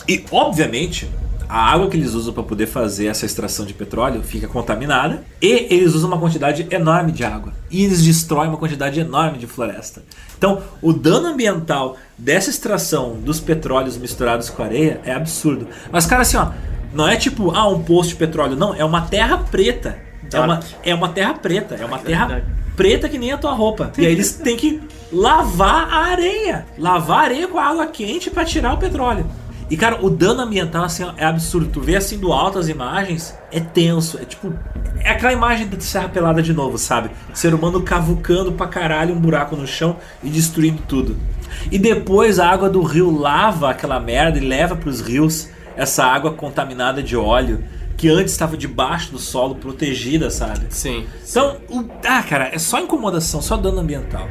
E, obviamente, a água que eles usam para poder fazer essa extração de petróleo fica contaminada. E eles usam uma quantidade enorme de água. E eles destroem uma quantidade enorme de floresta. Então, o dano ambiental dessa extração dos petróleos misturados com areia é absurdo. Mas, cara, assim, ó, não é tipo, um poço de petróleo. Não, é uma terra preta. É uma terra preta. É uma terra preta que nem a tua roupa. E aí eles têm que lavar a areia. Lavar a areia com a água quente para tirar o petróleo. E, cara, o dano ambiental, assim, é absurdo. Tu vê, assim, do alto as imagens, é tenso. É tipo, é aquela imagem da Serra Pelada de novo, sabe? Ser humano cavucando pra caralho um buraco no chão e destruindo tudo. E depois a água do rio lava aquela merda e leva pros rios essa água contaminada de óleo que antes estava debaixo do solo, protegida, sabe? Sim. Então, cara, é só incomodação, só dano ambiental.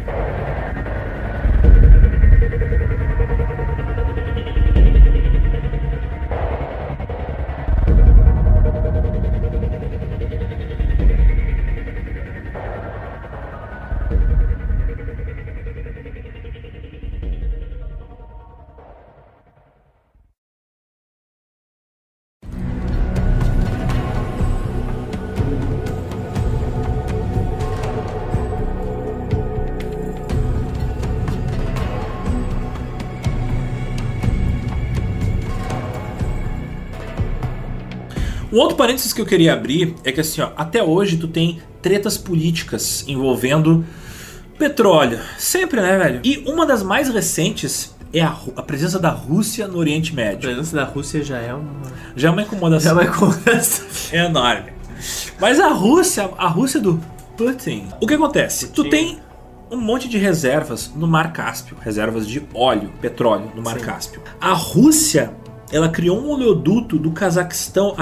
Um outro parênteses que eu queria abrir é que, assim, ó, até hoje tu tem tretas políticas envolvendo petróleo. Sempre, né, velho? E uma das mais recentes é a presença da Rússia no Oriente Médio. A presença da Rússia já é uma incomodação. É enorme. Mas a Rússia do Putin. O que acontece? Tu tem um monte de reservas no Mar Cáspio. Reservas de óleo, petróleo no Mar Cáspio. A Rússia, ela criou um oleoduto do Cazaquistão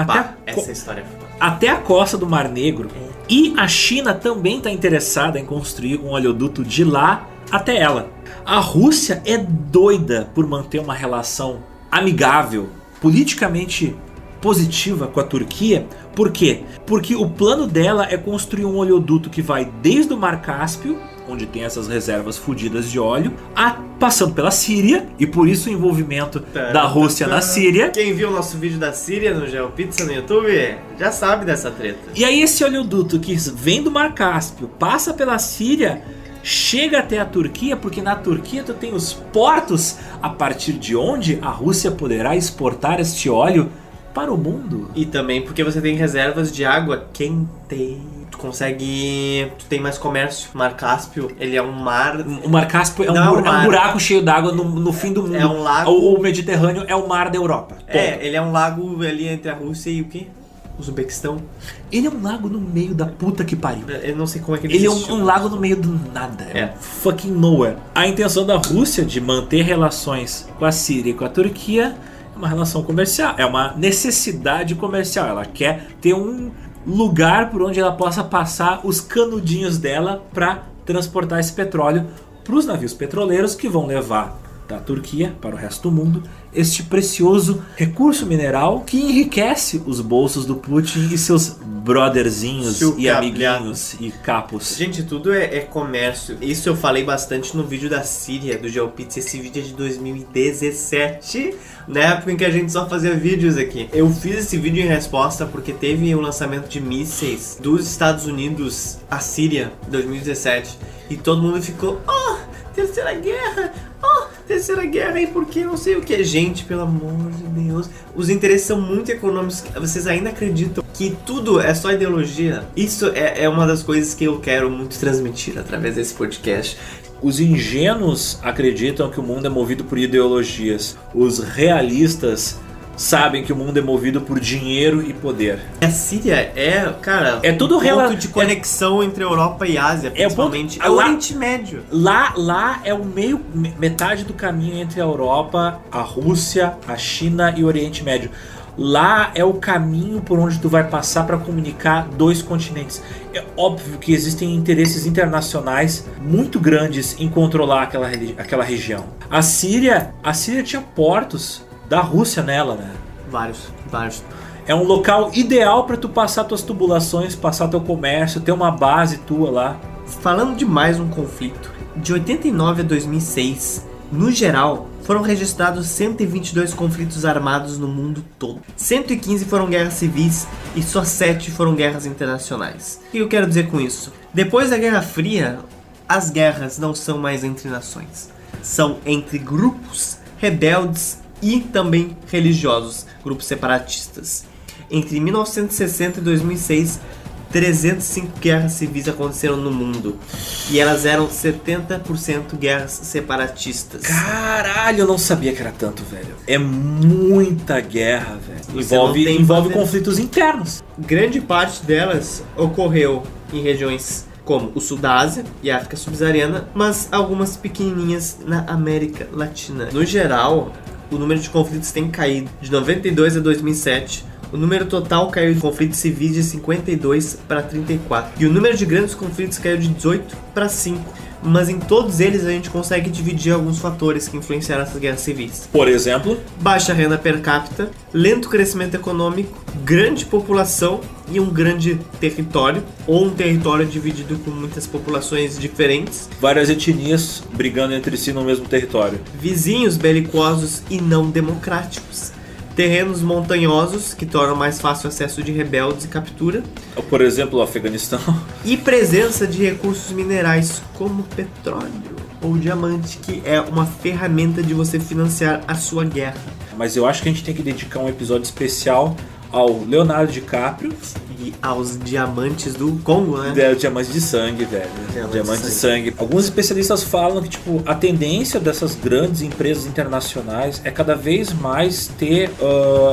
essa história é foda. Até a costa do Mar Negro. E a China também está interessada em construir um oleoduto de lá até ela. A Rússia é doida por manter uma relação amigável, politicamente positiva com a Turquia. Por quê? Porque o plano dela é construir um oleoduto que vai desde o Mar Cáspio, onde tem essas reservas fodidas de óleo, passando pela Síria, e por isso o envolvimento da Rússia na Síria. Quem viu o nosso vídeo da Síria no GeoPizza no YouTube já sabe dessa treta. E aí esse oleoduto que vem do Mar Cáspio, passa pela Síria, chega até a Turquia, porque na Turquia tu tem os portos a partir de onde a Rússia poderá exportar este óleo para o mundo. E também porque você tem reservas de água quente. Tu tem mais comércio. O Mar Cáspio, ele é um mar. O Mar Cáspio é um buraco cheio d'água no fim do mundo. É um lago. O Mediterrâneo é o mar da Europa. Ele é um lago ali entre a Rússia e o quê? O Uzbequistão. Ele é um lago no meio da puta que pariu. Eu não sei como é que ele é um lago no meio do nada. Fucking nowhere. A intenção da Rússia de manter relações com a Síria e com a Turquia é uma relação comercial. É uma necessidade comercial. Ela quer ter um lugar por onde ela possa passar os canudinhos dela para transportar esse petróleo para os navios petroleiros que vão levar da Turquia para o resto do mundo este precioso recurso mineral que enriquece os bolsos do Putin e seus brotherzinhos e amiguinhos e capos. Gente, tudo é comércio. Isso eu falei bastante no vídeo da Síria, do GeoPizza. Esse vídeo é de 2017, na época em que a gente só fazia vídeos aqui. Eu fiz esse vídeo em resposta porque teve o lançamento de mísseis dos Estados Unidos à Síria em 2017. E todo mundo ficou, terceira guerra, terceira guerra, e por que não sei o que. Gente, pelo amor de Deus, os interesses são muito econômicos. Vocês ainda acreditam que tudo é só ideologia? Isso é uma das coisas que eu quero muito transmitir através desse podcast. Os ingênuos acreditam que o mundo é movido por ideologias. Os realistas sabem que o mundo é movido por dinheiro e poder. A Síria é tudo ponto de conexão entre Europa e Ásia, principalmente. É o Oriente Médio. Lá é o metade do caminho entre a Europa, a Rússia, a China e o Oriente Médio. Lá é o caminho por onde tu vai passar para comunicar dois continentes. É óbvio que existem interesses internacionais muito grandes em controlar aquela região. A Síria tinha portos da Rússia nela, né? Vários. É um local ideal para tu passar tuas tubulações, passar teu comércio, ter uma base tua lá. Falando de mais um conflito, de 89 a 2006, no geral, foram registrados 122 conflitos armados no mundo todo. 115 foram guerras civis e só 7 foram guerras internacionais. O que eu quero dizer com isso? Depois da Guerra Fria, as guerras não são mais entre nações. São entre grupos rebeldes e também religiosos, grupos separatistas. Entre 1960 e 2006, 305 guerras civis aconteceram no mundo. E elas eram 70% guerras separatistas. Caralho, eu não sabia que era tanto, velho. É muita guerra, velho. Envolve conflitos internos. Grande parte delas ocorreu em regiões como o sul da Ásia e a África subsaariana, mas algumas pequenininhas na América Latina. No geral, o número de conflitos tem caído. De 92 a 2007, o número total caiu de conflitos civis de 52 para 34. E o número de grandes conflitos caiu de 18 para 5. Mas em todos eles a gente consegue dividir alguns fatores que influenciaram essas guerras civis. Por exemplo, baixa renda per capita, lento crescimento econômico, grande população e um grande território, ou um território dividido com muitas populações diferentes. Várias etnias brigando entre si no mesmo território. Vizinhos belicosos e não democráticos. Terrenos montanhosos, que tornam mais fácil o acesso de rebeldes e captura. Por exemplo, o Afeganistão. E presença de recursos minerais, como petróleo ou diamante, que é uma ferramenta de você financiar a sua guerra. Mas eu acho que a gente tem que dedicar um episódio especial ao Leonardo DiCaprio. E aos diamantes do Congo, né? Diamantes de sangue, velho. Diamantes de sangue. Alguns especialistas falam que tipo, a tendência dessas grandes empresas internacionais é cada vez mais ter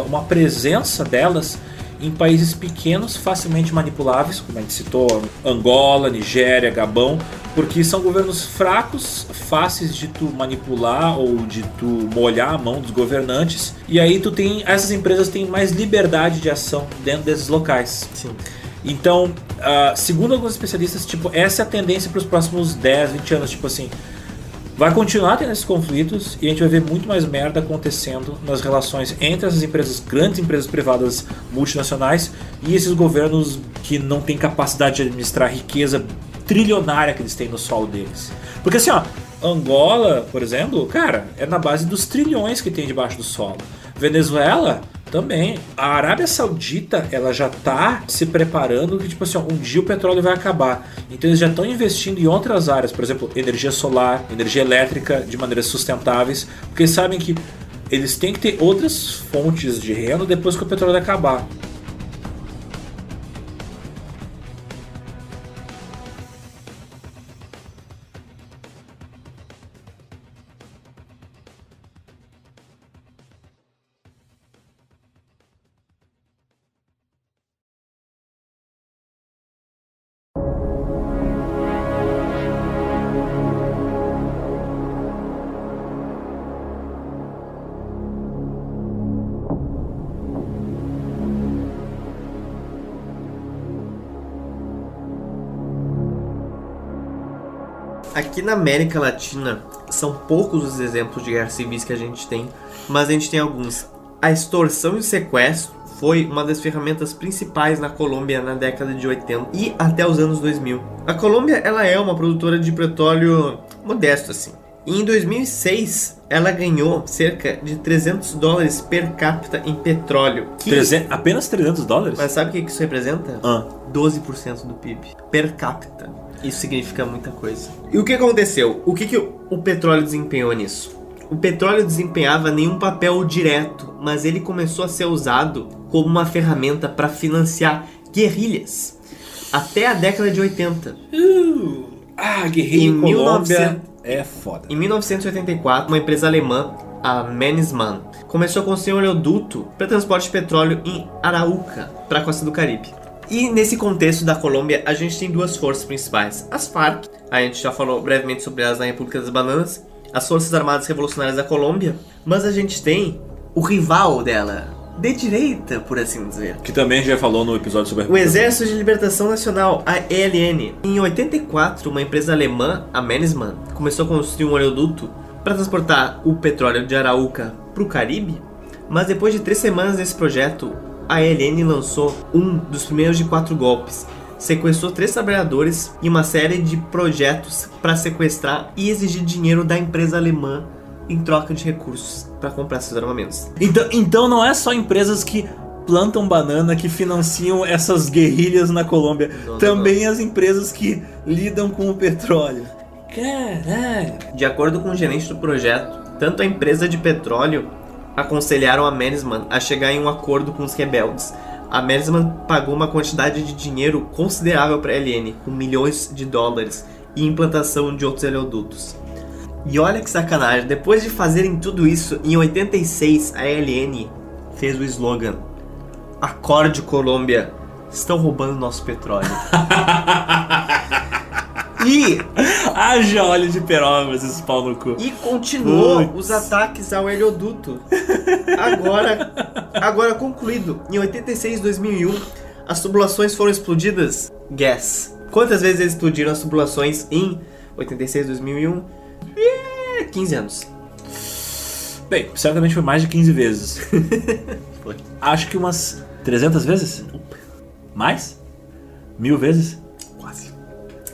uma presença delas em países pequenos, facilmente manipuláveis, como a gente citou, Angola, Nigéria, Gabão, porque são governos fracos, fáceis de tu manipular ou de tu molhar a mão dos governantes, e aí essas empresas têm mais liberdade de ação dentro desses locais. Sim. Então, segundo alguns especialistas, tipo, essa é a tendência para os próximos 10, 20 anos, tipo assim, vai continuar tendo esses conflitos e a gente vai ver muito mais merda acontecendo nas relações entre essas empresas, grandes empresas privadas multinacionais, e esses governos que não têm capacidade de administrar a riqueza trilionária que eles têm no solo deles. Porque assim, ó, Angola, por exemplo, cara, é na base dos trilhões que tem debaixo do solo. Venezuela também. A Arábia Saudita, ela já tá se preparando que, tipo assim, ó, um dia o petróleo vai acabar. Então eles já estão investindo em outras áreas, por exemplo, energia solar, energia elétrica de maneiras sustentáveis, porque eles sabem que eles têm que ter outras fontes de renda depois que o petróleo acabar. Aqui na América Latina, são poucos os exemplos de guerras civis que a gente tem, mas a gente tem alguns. A extorsão e o sequestro foi uma das ferramentas principais na Colômbia na década de 80 e até os anos 2000. A Colômbia, ela é uma produtora de petróleo modesto, assim. E em 2006, ela ganhou cerca de $300 per capita em petróleo. Apenas $300? Mas sabe o que isso representa? 12% do PIB per capita. Isso significa muita coisa. E o que aconteceu? O que o petróleo desempenhou nisso? O petróleo desempenhava nenhum papel direto, mas ele começou a ser usado como uma ferramenta para financiar guerrilhas. Até a década de 80. Guerrilha em Colômbia é foda. Em 1984, uma empresa alemã, a Mannesmann, começou a construir um oleoduto para transporte de petróleo em Arauca, para a costa do Caribe. E nesse contexto da Colômbia, a gente tem duas forças principais. As FARC, a gente já falou brevemente sobre elas na República das Bananas, as Forças Armadas Revolucionárias da Colômbia, mas a gente tem o rival dela, de direita, por assim dizer. Que também já falou no episódio sobre O Exército de Libertação Nacional, a ELN. Em 84, uma empresa alemã, a Mannesmann, começou a construir um oleoduto para transportar o petróleo de Araúca para o Caribe, mas depois de 3 semanas desse projeto, a ELN lançou um dos primeiros de 4 golpes. Sequestrou 3 trabalhadores e uma série de projetos para sequestrar e exigir dinheiro da empresa alemã em troca de recursos para comprar seus armamentos. Então não é só empresas que plantam banana que financiam essas guerrilhas na Colômbia. Também as empresas que lidam com o petróleo. Caralho. De acordo com o gerente do projeto, tanto a empresa de petróleo aconselharam a Mannesmann a chegar em um acordo com os rebeldes. A Mannesmann pagou uma quantidade de dinheiro considerável para a ELN, com milhões de dólares, e implantação de outros oleodutos. E olha que sacanagem, depois de fazerem tudo isso, em 86 a ELN fez o slogan: Acorde Colômbia, estão roubando nosso petróleo. E haja óleo de peroba, esses pau no cu. E continuou os ataques ao oleoduto. Agora concluído. Em 86 e 2001, as tubulações foram explodidas. Guess. Quantas vezes eles explodiram as tubulações em 86 e 2001? 15 anos. Bem, certamente foi mais de 15 vezes. Foi. Acho que umas 300 vezes? Mais? 1000 vezes? Quase.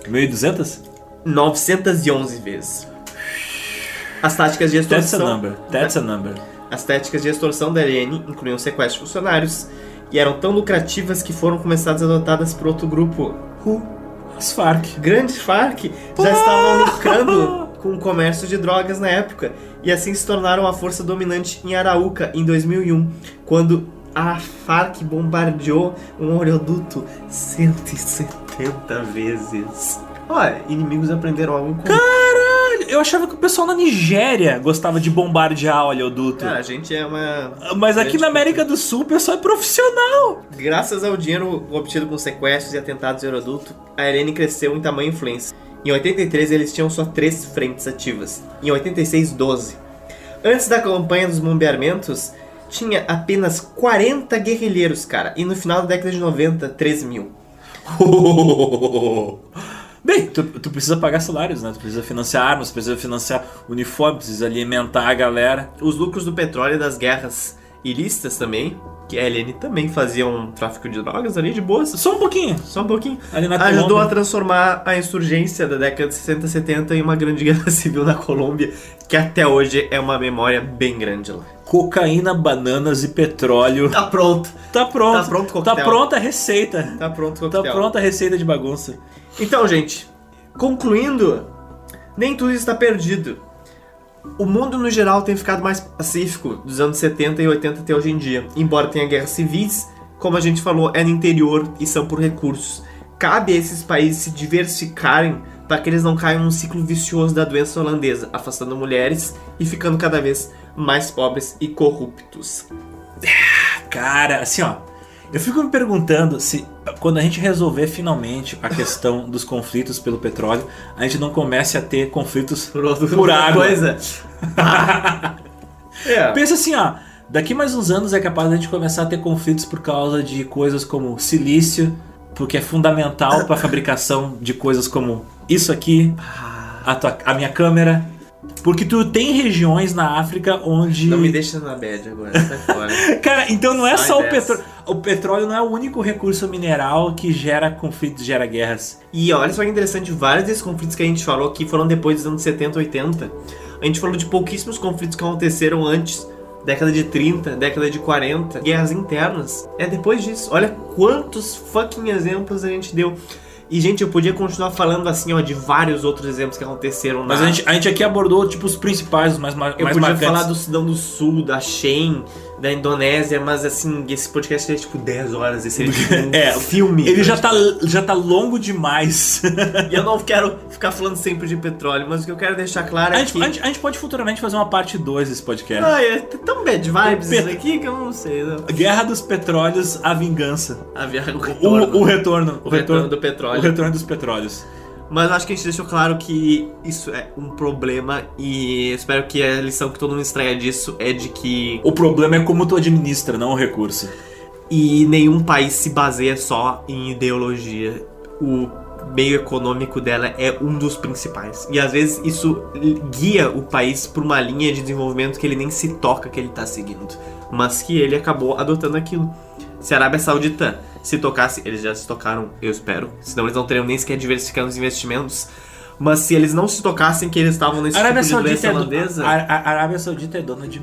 1200? 911 vezes. As táticas de extorsão... That's a number. As táticas de extorsão da ELN incluíam sequestro de funcionários e eram tão lucrativas que foram começadas adotadas por outro grupo. As Farc. Grandes Farc já estavam lucrando com o comércio de drogas na época e assim se tornaram a força dominante em Araúca em 2001, quando a Farc bombardeou um oleoduto 170 vezes. Olha, inimigos aprenderam algo com... Caralho, eu achava que o pessoal na Nigéria gostava de bombardear oleoduto. Cara, a gente é uma... Mas aqui na América do Sul o pessoal é profissional. Graças ao dinheiro obtido com sequestros e atentados de oleoduto, a ELN cresceu em tamanho e influência. Em 83 eles tinham só 3 frentes ativas. Em 86, 12. Antes da campanha dos bombeamentos, tinha apenas 40 guerrilheiros, cara. E no final da década de 90, 13 mil. Bem, tu precisa pagar salários, né? Tu precisa financiar armas, precisa financiar uniforme, precisa alimentar a galera. Os lucros do petróleo e das guerras ilícitas também, que a ELN também fazia um tráfico de drogas ali de boas. Só um pouquinho. Ali na Colômbia. Ajudou a transformar a insurgência da década de 60 e 70 em uma grande guerra civil na Colômbia, que até hoje é uma memória bem grande lá. Cocaína, bananas e petróleo. Tá pronto. Tá pronto coquetel. Tá pronta a receita. Tá pronto o coquetel. Tá pronta a receita de bagunça. Então, gente, concluindo, nem tudo está perdido. O mundo no geral tem ficado mais pacífico dos anos 70 e 80 até hoje em dia. Embora tenha guerras civis, como a gente falou, é no interior e são por recursos. Cabe a esses países se diversificarem para que eles não caiam num ciclo vicioso da doença holandesa, afastando mulheres e ficando cada vez mais pobres e corruptos. Cara, assim ó, eu fico me perguntando se quando a gente resolver finalmente a questão dos conflitos pelo petróleo, a gente não comece a ter conflitos por água. Coisa. Pensa assim ó, daqui mais uns anos é capaz de a gente começar a ter conflitos por causa de coisas como silício, porque é fundamental para a fabricação de coisas como isso aqui, a minha câmera. Porque tu tem regiões na África onde... Não me deixa na bad agora, sai fora. Cara, então não é só o petróleo. O petróleo não é o único recurso mineral que gera conflitos, gera guerras. E olha só que interessante, vários desses conflitos que a gente falou aqui foram depois dos anos 70, 80. A gente falou de pouquíssimos conflitos que aconteceram antes. Década de 30, década de 40, guerras internas. É depois disso. Olha quantos fucking exemplos a gente deu. E, gente, eu podia continuar falando assim, ó, de vários outros exemplos que aconteceram. Mas a gente aqui abordou, tipo, os principais, os mais marcantes. Eu podia falar do Sudão do Sul, da Shein, da Indonésia, mas, assim, esse podcast é, tipo, 10 horas. Esse é, tipo, um filme. Ele já tá longo demais. E eu não quero ficar falando sempre de petróleo, mas o que eu quero deixar claro é que... A gente pode futuramente fazer uma parte 2 desse podcast. Ah, é tão bad vibes isso aqui que eu não sei. Não. Guerra dos Petróleos, a vingança. O retorno. O retorno do petróleo. O retorno dos petróleos. Mas eu acho que a gente deixou claro que isso é um problema e espero que a lição que todo mundo extraia disso é de que O problema é como tu administra, não o recurso. e nenhum país se baseia só em ideologia. O meio econômico dela é um dos principais. E às vezes isso guia o país por uma linha de desenvolvimento que ele nem se toca que ele tá seguindo. Mas que ele acabou adotando aquilo. Se a Arábia Saudita se tocasse, eles já se tocaram, eu espero. Senão eles não teriam nem sequer diversificado os investimentos. Mas se eles não se tocassem que eles estavam nesse tipo de doença holandesa... A Arábia Saudita é dona de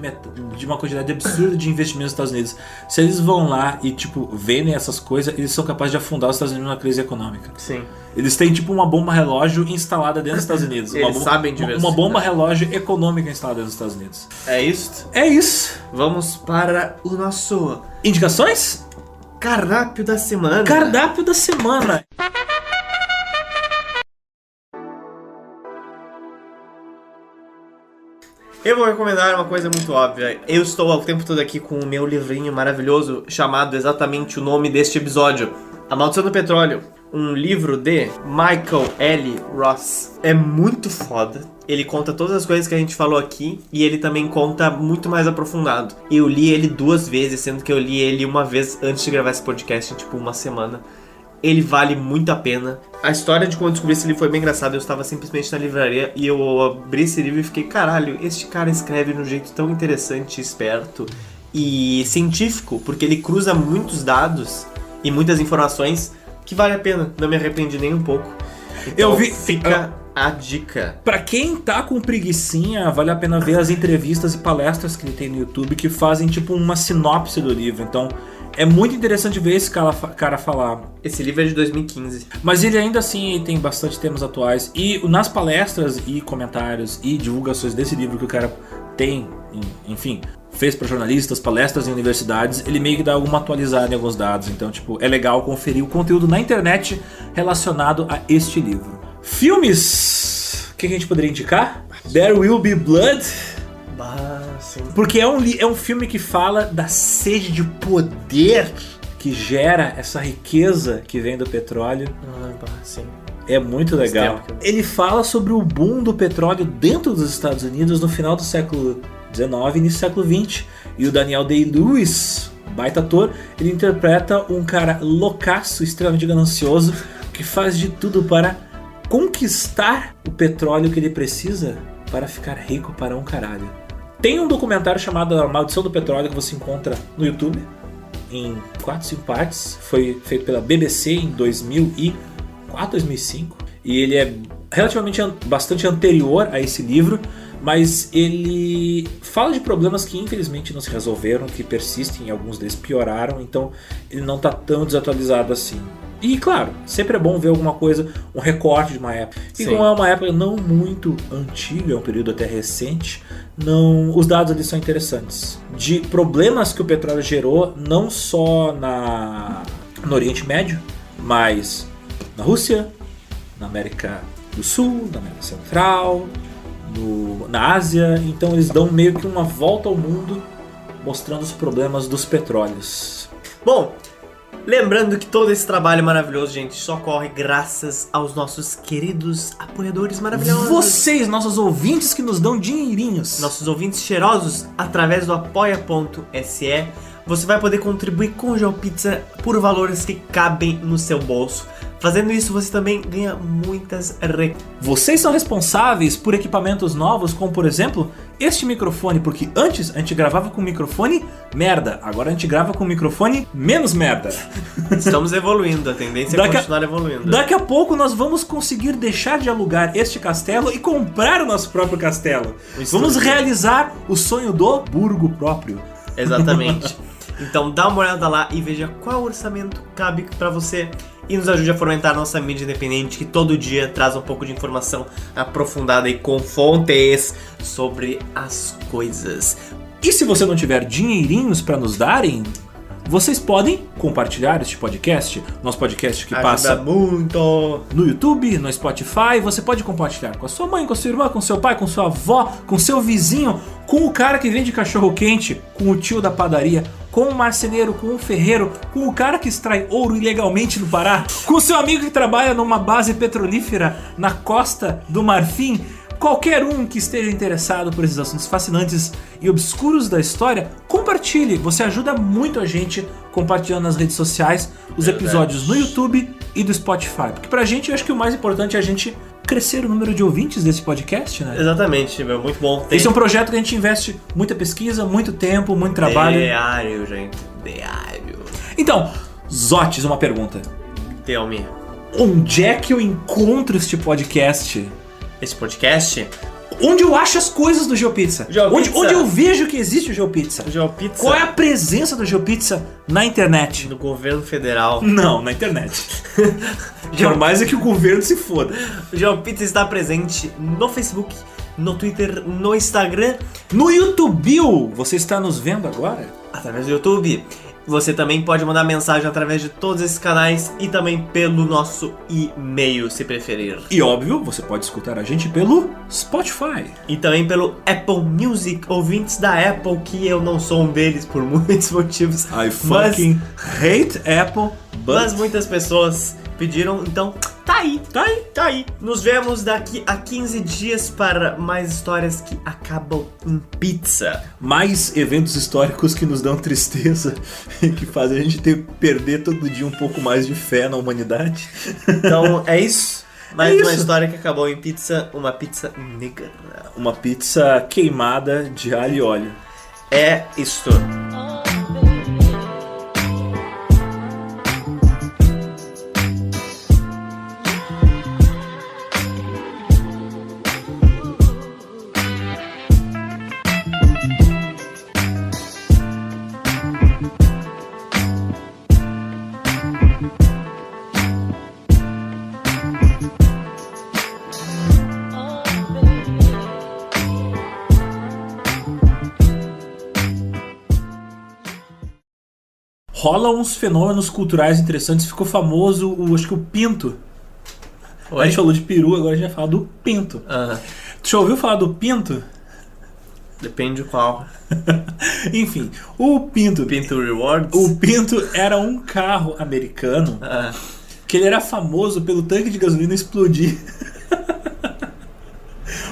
uma quantidade absurda de investimentos nos Estados Unidos. Se eles vão lá e, tipo, vendem essas coisas, eles são capazes de afundar os Estados Unidos numa crise econômica. Sim. Eles têm, tipo, uma bomba relógio instalada dentro dos Estados Unidos. Eles sabem diversificar. Uma bomba relógio econômica instalada dentro dos Estados Unidos. É isso? É isso. Vamos para o nosso Indicações? cardápio da semana. Cardápio da semana. Eu vou recomendar uma coisa muito óbvia. Eu estou o tempo todo aqui com o meu livrinho maravilhoso, chamado exatamente o nome deste episódio, A Maldição do Petróleo. Um livro de Michael L. Ross. É muito foda. Ele conta todas as coisas que a gente falou aqui e ele também conta muito mais aprofundado. Eu li ele 2 vezes, sendo que eu li ele uma vez antes de gravar esse podcast, em tipo uma semana. Ele vale muito a pena. A história de como eu descobri esse livro foi bem engraçada. Eu estava simplesmente na livraria e eu abri esse livro e fiquei, caralho, este cara escreve de um jeito tão interessante, esperto e científico, porque ele cruza muitos dados e muitas informações que vale a pena. Não me arrependi nem um pouco. Então, fica a dica. Pra quem tá com preguicinha, vale a pena ver as entrevistas e palestras que ele tem no YouTube que fazem tipo uma sinopse do livro. Então é muito interessante ver esse cara falar. Esse livro é de 2015. Mas ele ainda assim tem bastante temas atuais. E nas palestras e comentários e divulgações desse livro que o cara tem, enfim, fez para jornalistas, palestras em universidades, ele meio que dá alguma atualizada em alguns dados. Então, tipo, é legal conferir o conteúdo na internet relacionado a este livro. Filmes! O que a gente poderia indicar? There Will Be Blood. Sim. Porque é um filme que fala da sede de poder que gera essa riqueza que vem do petróleo. Sim. É muito legal. Ele fala sobre o boom do petróleo dentro dos Estados Unidos no final do século XIX e início do século XX. E o Daniel Day-Lewis, baita ator, ele interpreta um cara loucaço, extremamente ganancioso, que faz de tudo para conquistar o petróleo que ele precisa para ficar rico para um caralho. Tem um documentário chamado A Maldição do Petróleo que você encontra no YouTube em 4, 5 partes. Foi feito pela BBC em 2004, 2005. E ele é relativamente bastante anterior a esse livro, mas ele fala de problemas que infelizmente não se resolveram, que persistem e alguns deles pioraram, então ele não está tão desatualizado assim. E claro, sempre é bom ver alguma coisa, um recorte de uma época. E como é uma época não muito antiga, é um período até recente, os dados ali são interessantes. De problemas que o petróleo gerou, não só no Oriente Médio, mas na Rússia, na América do Sul, na América Central, na Ásia. Então eles dão meio que uma volta ao mundo mostrando os problemas dos petróleos. Bom, lembrando que todo esse trabalho maravilhoso, gente, só ocorre graças aos nossos queridos apoiadores maravilhosos. Vocês, nossos ouvintes que nos dão dinheirinhos. Nossos ouvintes cheirosos, através do apoia.se, você vai poder contribuir com o GeoPizza por valores que cabem no seu bolso. Fazendo isso, você também ganha muitas Vocês são responsáveis por equipamentos novos, como por exemplo, este microfone, porque antes a gente gravava com microfone merda, agora a gente grava com microfone menos merda. Estamos evoluindo, a tendência é continuar evoluindo. Daqui a pouco nós vamos conseguir deixar de alugar este castelo e comprar o nosso próprio castelo. Vamos realizar o sonho do burgo próprio. Exatamente. Então dá uma olhada lá e veja qual orçamento cabe pra você e nos ajude a fomentar a nossa mídia independente, que todo dia traz um pouco de informação aprofundada e com fontes sobre as coisas. E se você não tiver dinheirinhos pra nos darem, vocês podem compartilhar este podcast, nosso podcast que passa muito no YouTube, no Spotify. Você pode compartilhar com a sua mãe, com a sua irmã, com seu pai, com sua avó, com seu vizinho, com o cara que vende cachorro quente, com o tio da padaria. com o marceneiro, com o ferreiro, com o cara que extrai ouro ilegalmente no Pará, com o seu amigo que trabalha numa base petrolífera na Costa do Marfim, qualquer um que esteja interessado por esses assuntos fascinantes e obscuros da história, compartilhe. Você ajuda muito a gente compartilhando nas redes sociais os episódios no YouTube e do Spotify. Porque pra gente, eu acho que o mais importante é a gente crescer o número de ouvintes desse podcast, né? Exatamente, meu, muito bom. Esse é um projeto que a gente investe muita pesquisa, muito tempo, muito trabalho. Diário, gente. Diário. Então, Zotes, uma pergunta. Tell me. Onde é que eu encontro este podcast? Esse podcast? Onde eu acho as coisas do GeoPizza? GeoPizza. Onde eu vejo que existe o GeoPizza? GeoPizza. Qual é a presença do GeoPizza na internet? No governo federal. Não, na internet. Por mais é que o governo se foda. O GeoPizza está presente no Facebook, no Twitter, no Instagram, No YouTube, você está nos vendo agora? através do YouTube. Você também pode mandar mensagem através de todos esses canais e também pelo nosso e-mail, se preferir. E óbvio, você pode escutar a gente pelo Spotify. E também pelo Apple Music, ouvintes da Apple, que eu não sou um deles por muitos motivos. I fucking hate Apple, Mas but... muitas pessoas pediram, então tá aí. Tá aí. Nos vemos daqui a 15 dias para mais histórias que acabam em pizza. Mais eventos históricos que nos dão tristeza e que fazem a gente perder todo dia um pouco mais de fé na humanidade. Então é isso. Mais É uma isso. história que acabou em pizza, uma pizza negra. Uma pizza queimada de alho e óleo. É isto. Rola uns fenômenos culturais interessantes. Ficou famoso, acho que o pinto. Oi? A gente falou de peru, agora a gente vai falar do pinto. Ah, Tu já ouviu falar do pinto? depende de qual. Enfim, o pinto. Pinto Rewards? O pinto era um carro americano Ah, que ele era famoso pelo tanque de gasolina explodir.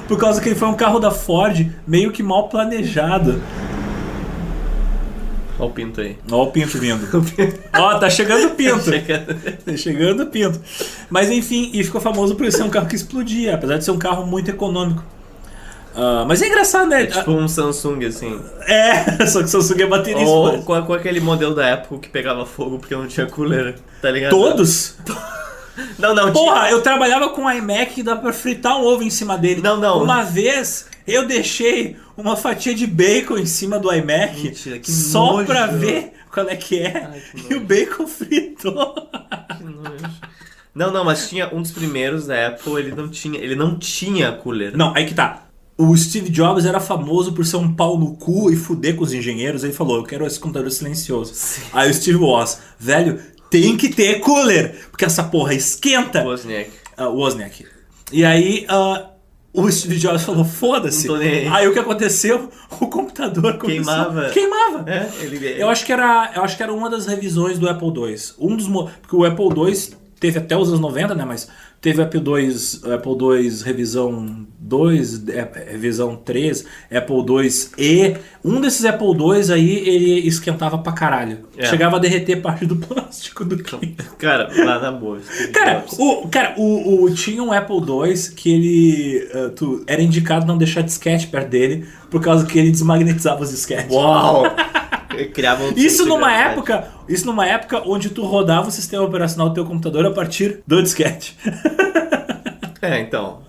Por causa que ele foi um carro da Ford meio que mal planejado. olha o pinto aí. Ó o pinto vindo. Ó, tá chegando o pinto. Chegando. Tá chegando o pinto. Mas enfim, e ficou famoso por ser um carro que explodia, apesar de ser um carro muito econômico. Mas é engraçado, né? É tipo um Samsung, assim. Só que o Samsung é baterista. Ou com aquele modelo da Apple que pegava fogo porque não tinha cooler, tá ligado? Todos? Não, Porra, eu trabalhava com um iMac e dá pra fritar um ovo em cima dele. Não. Uma vez eu deixei uma fatia de bacon em cima do iMac. Mentira, que só nojo. pra ver qual é que é. Ai, que E nojo. o bacon fritou. Que nojo. Não, mas tinha um dos primeiros da Apple, ele não tinha cooler. Não, aí que tá. O Steve Jobs era famoso por ser um pau no cu e fuder com os engenheiros. Ele falou, eu quero esse computador silencioso. Sim. Aí o Steve Woz, velho, tem que ter cooler, porque essa porra esquenta. Wozniak. Wozniak. E aí o Steve Jobs falou, foda-se. Não tô nem aí. Aí o que aconteceu? O computador começou... Queimava. É, Eu acho que era uma das revisões do Apple II. Porque o Apple II teve até os anos 90, né? Mas teve Apple II revisão 2, revisão 3, Apple IIe. Um desses Apple II aí, ele esquentava pra caralho. É. Chegava a derreter parte do plástico do cliente. Cara, lá na boa. Steve Cara, Jobs. tinha um Apple II que ele era indicado não deixar disquete perto dele por causa que ele desmagnetizava os disquetes. Uau! Criava um Isso numa gravidade. época onde tu rodava o sistema operacional do teu computador a partir do disquete. É, então.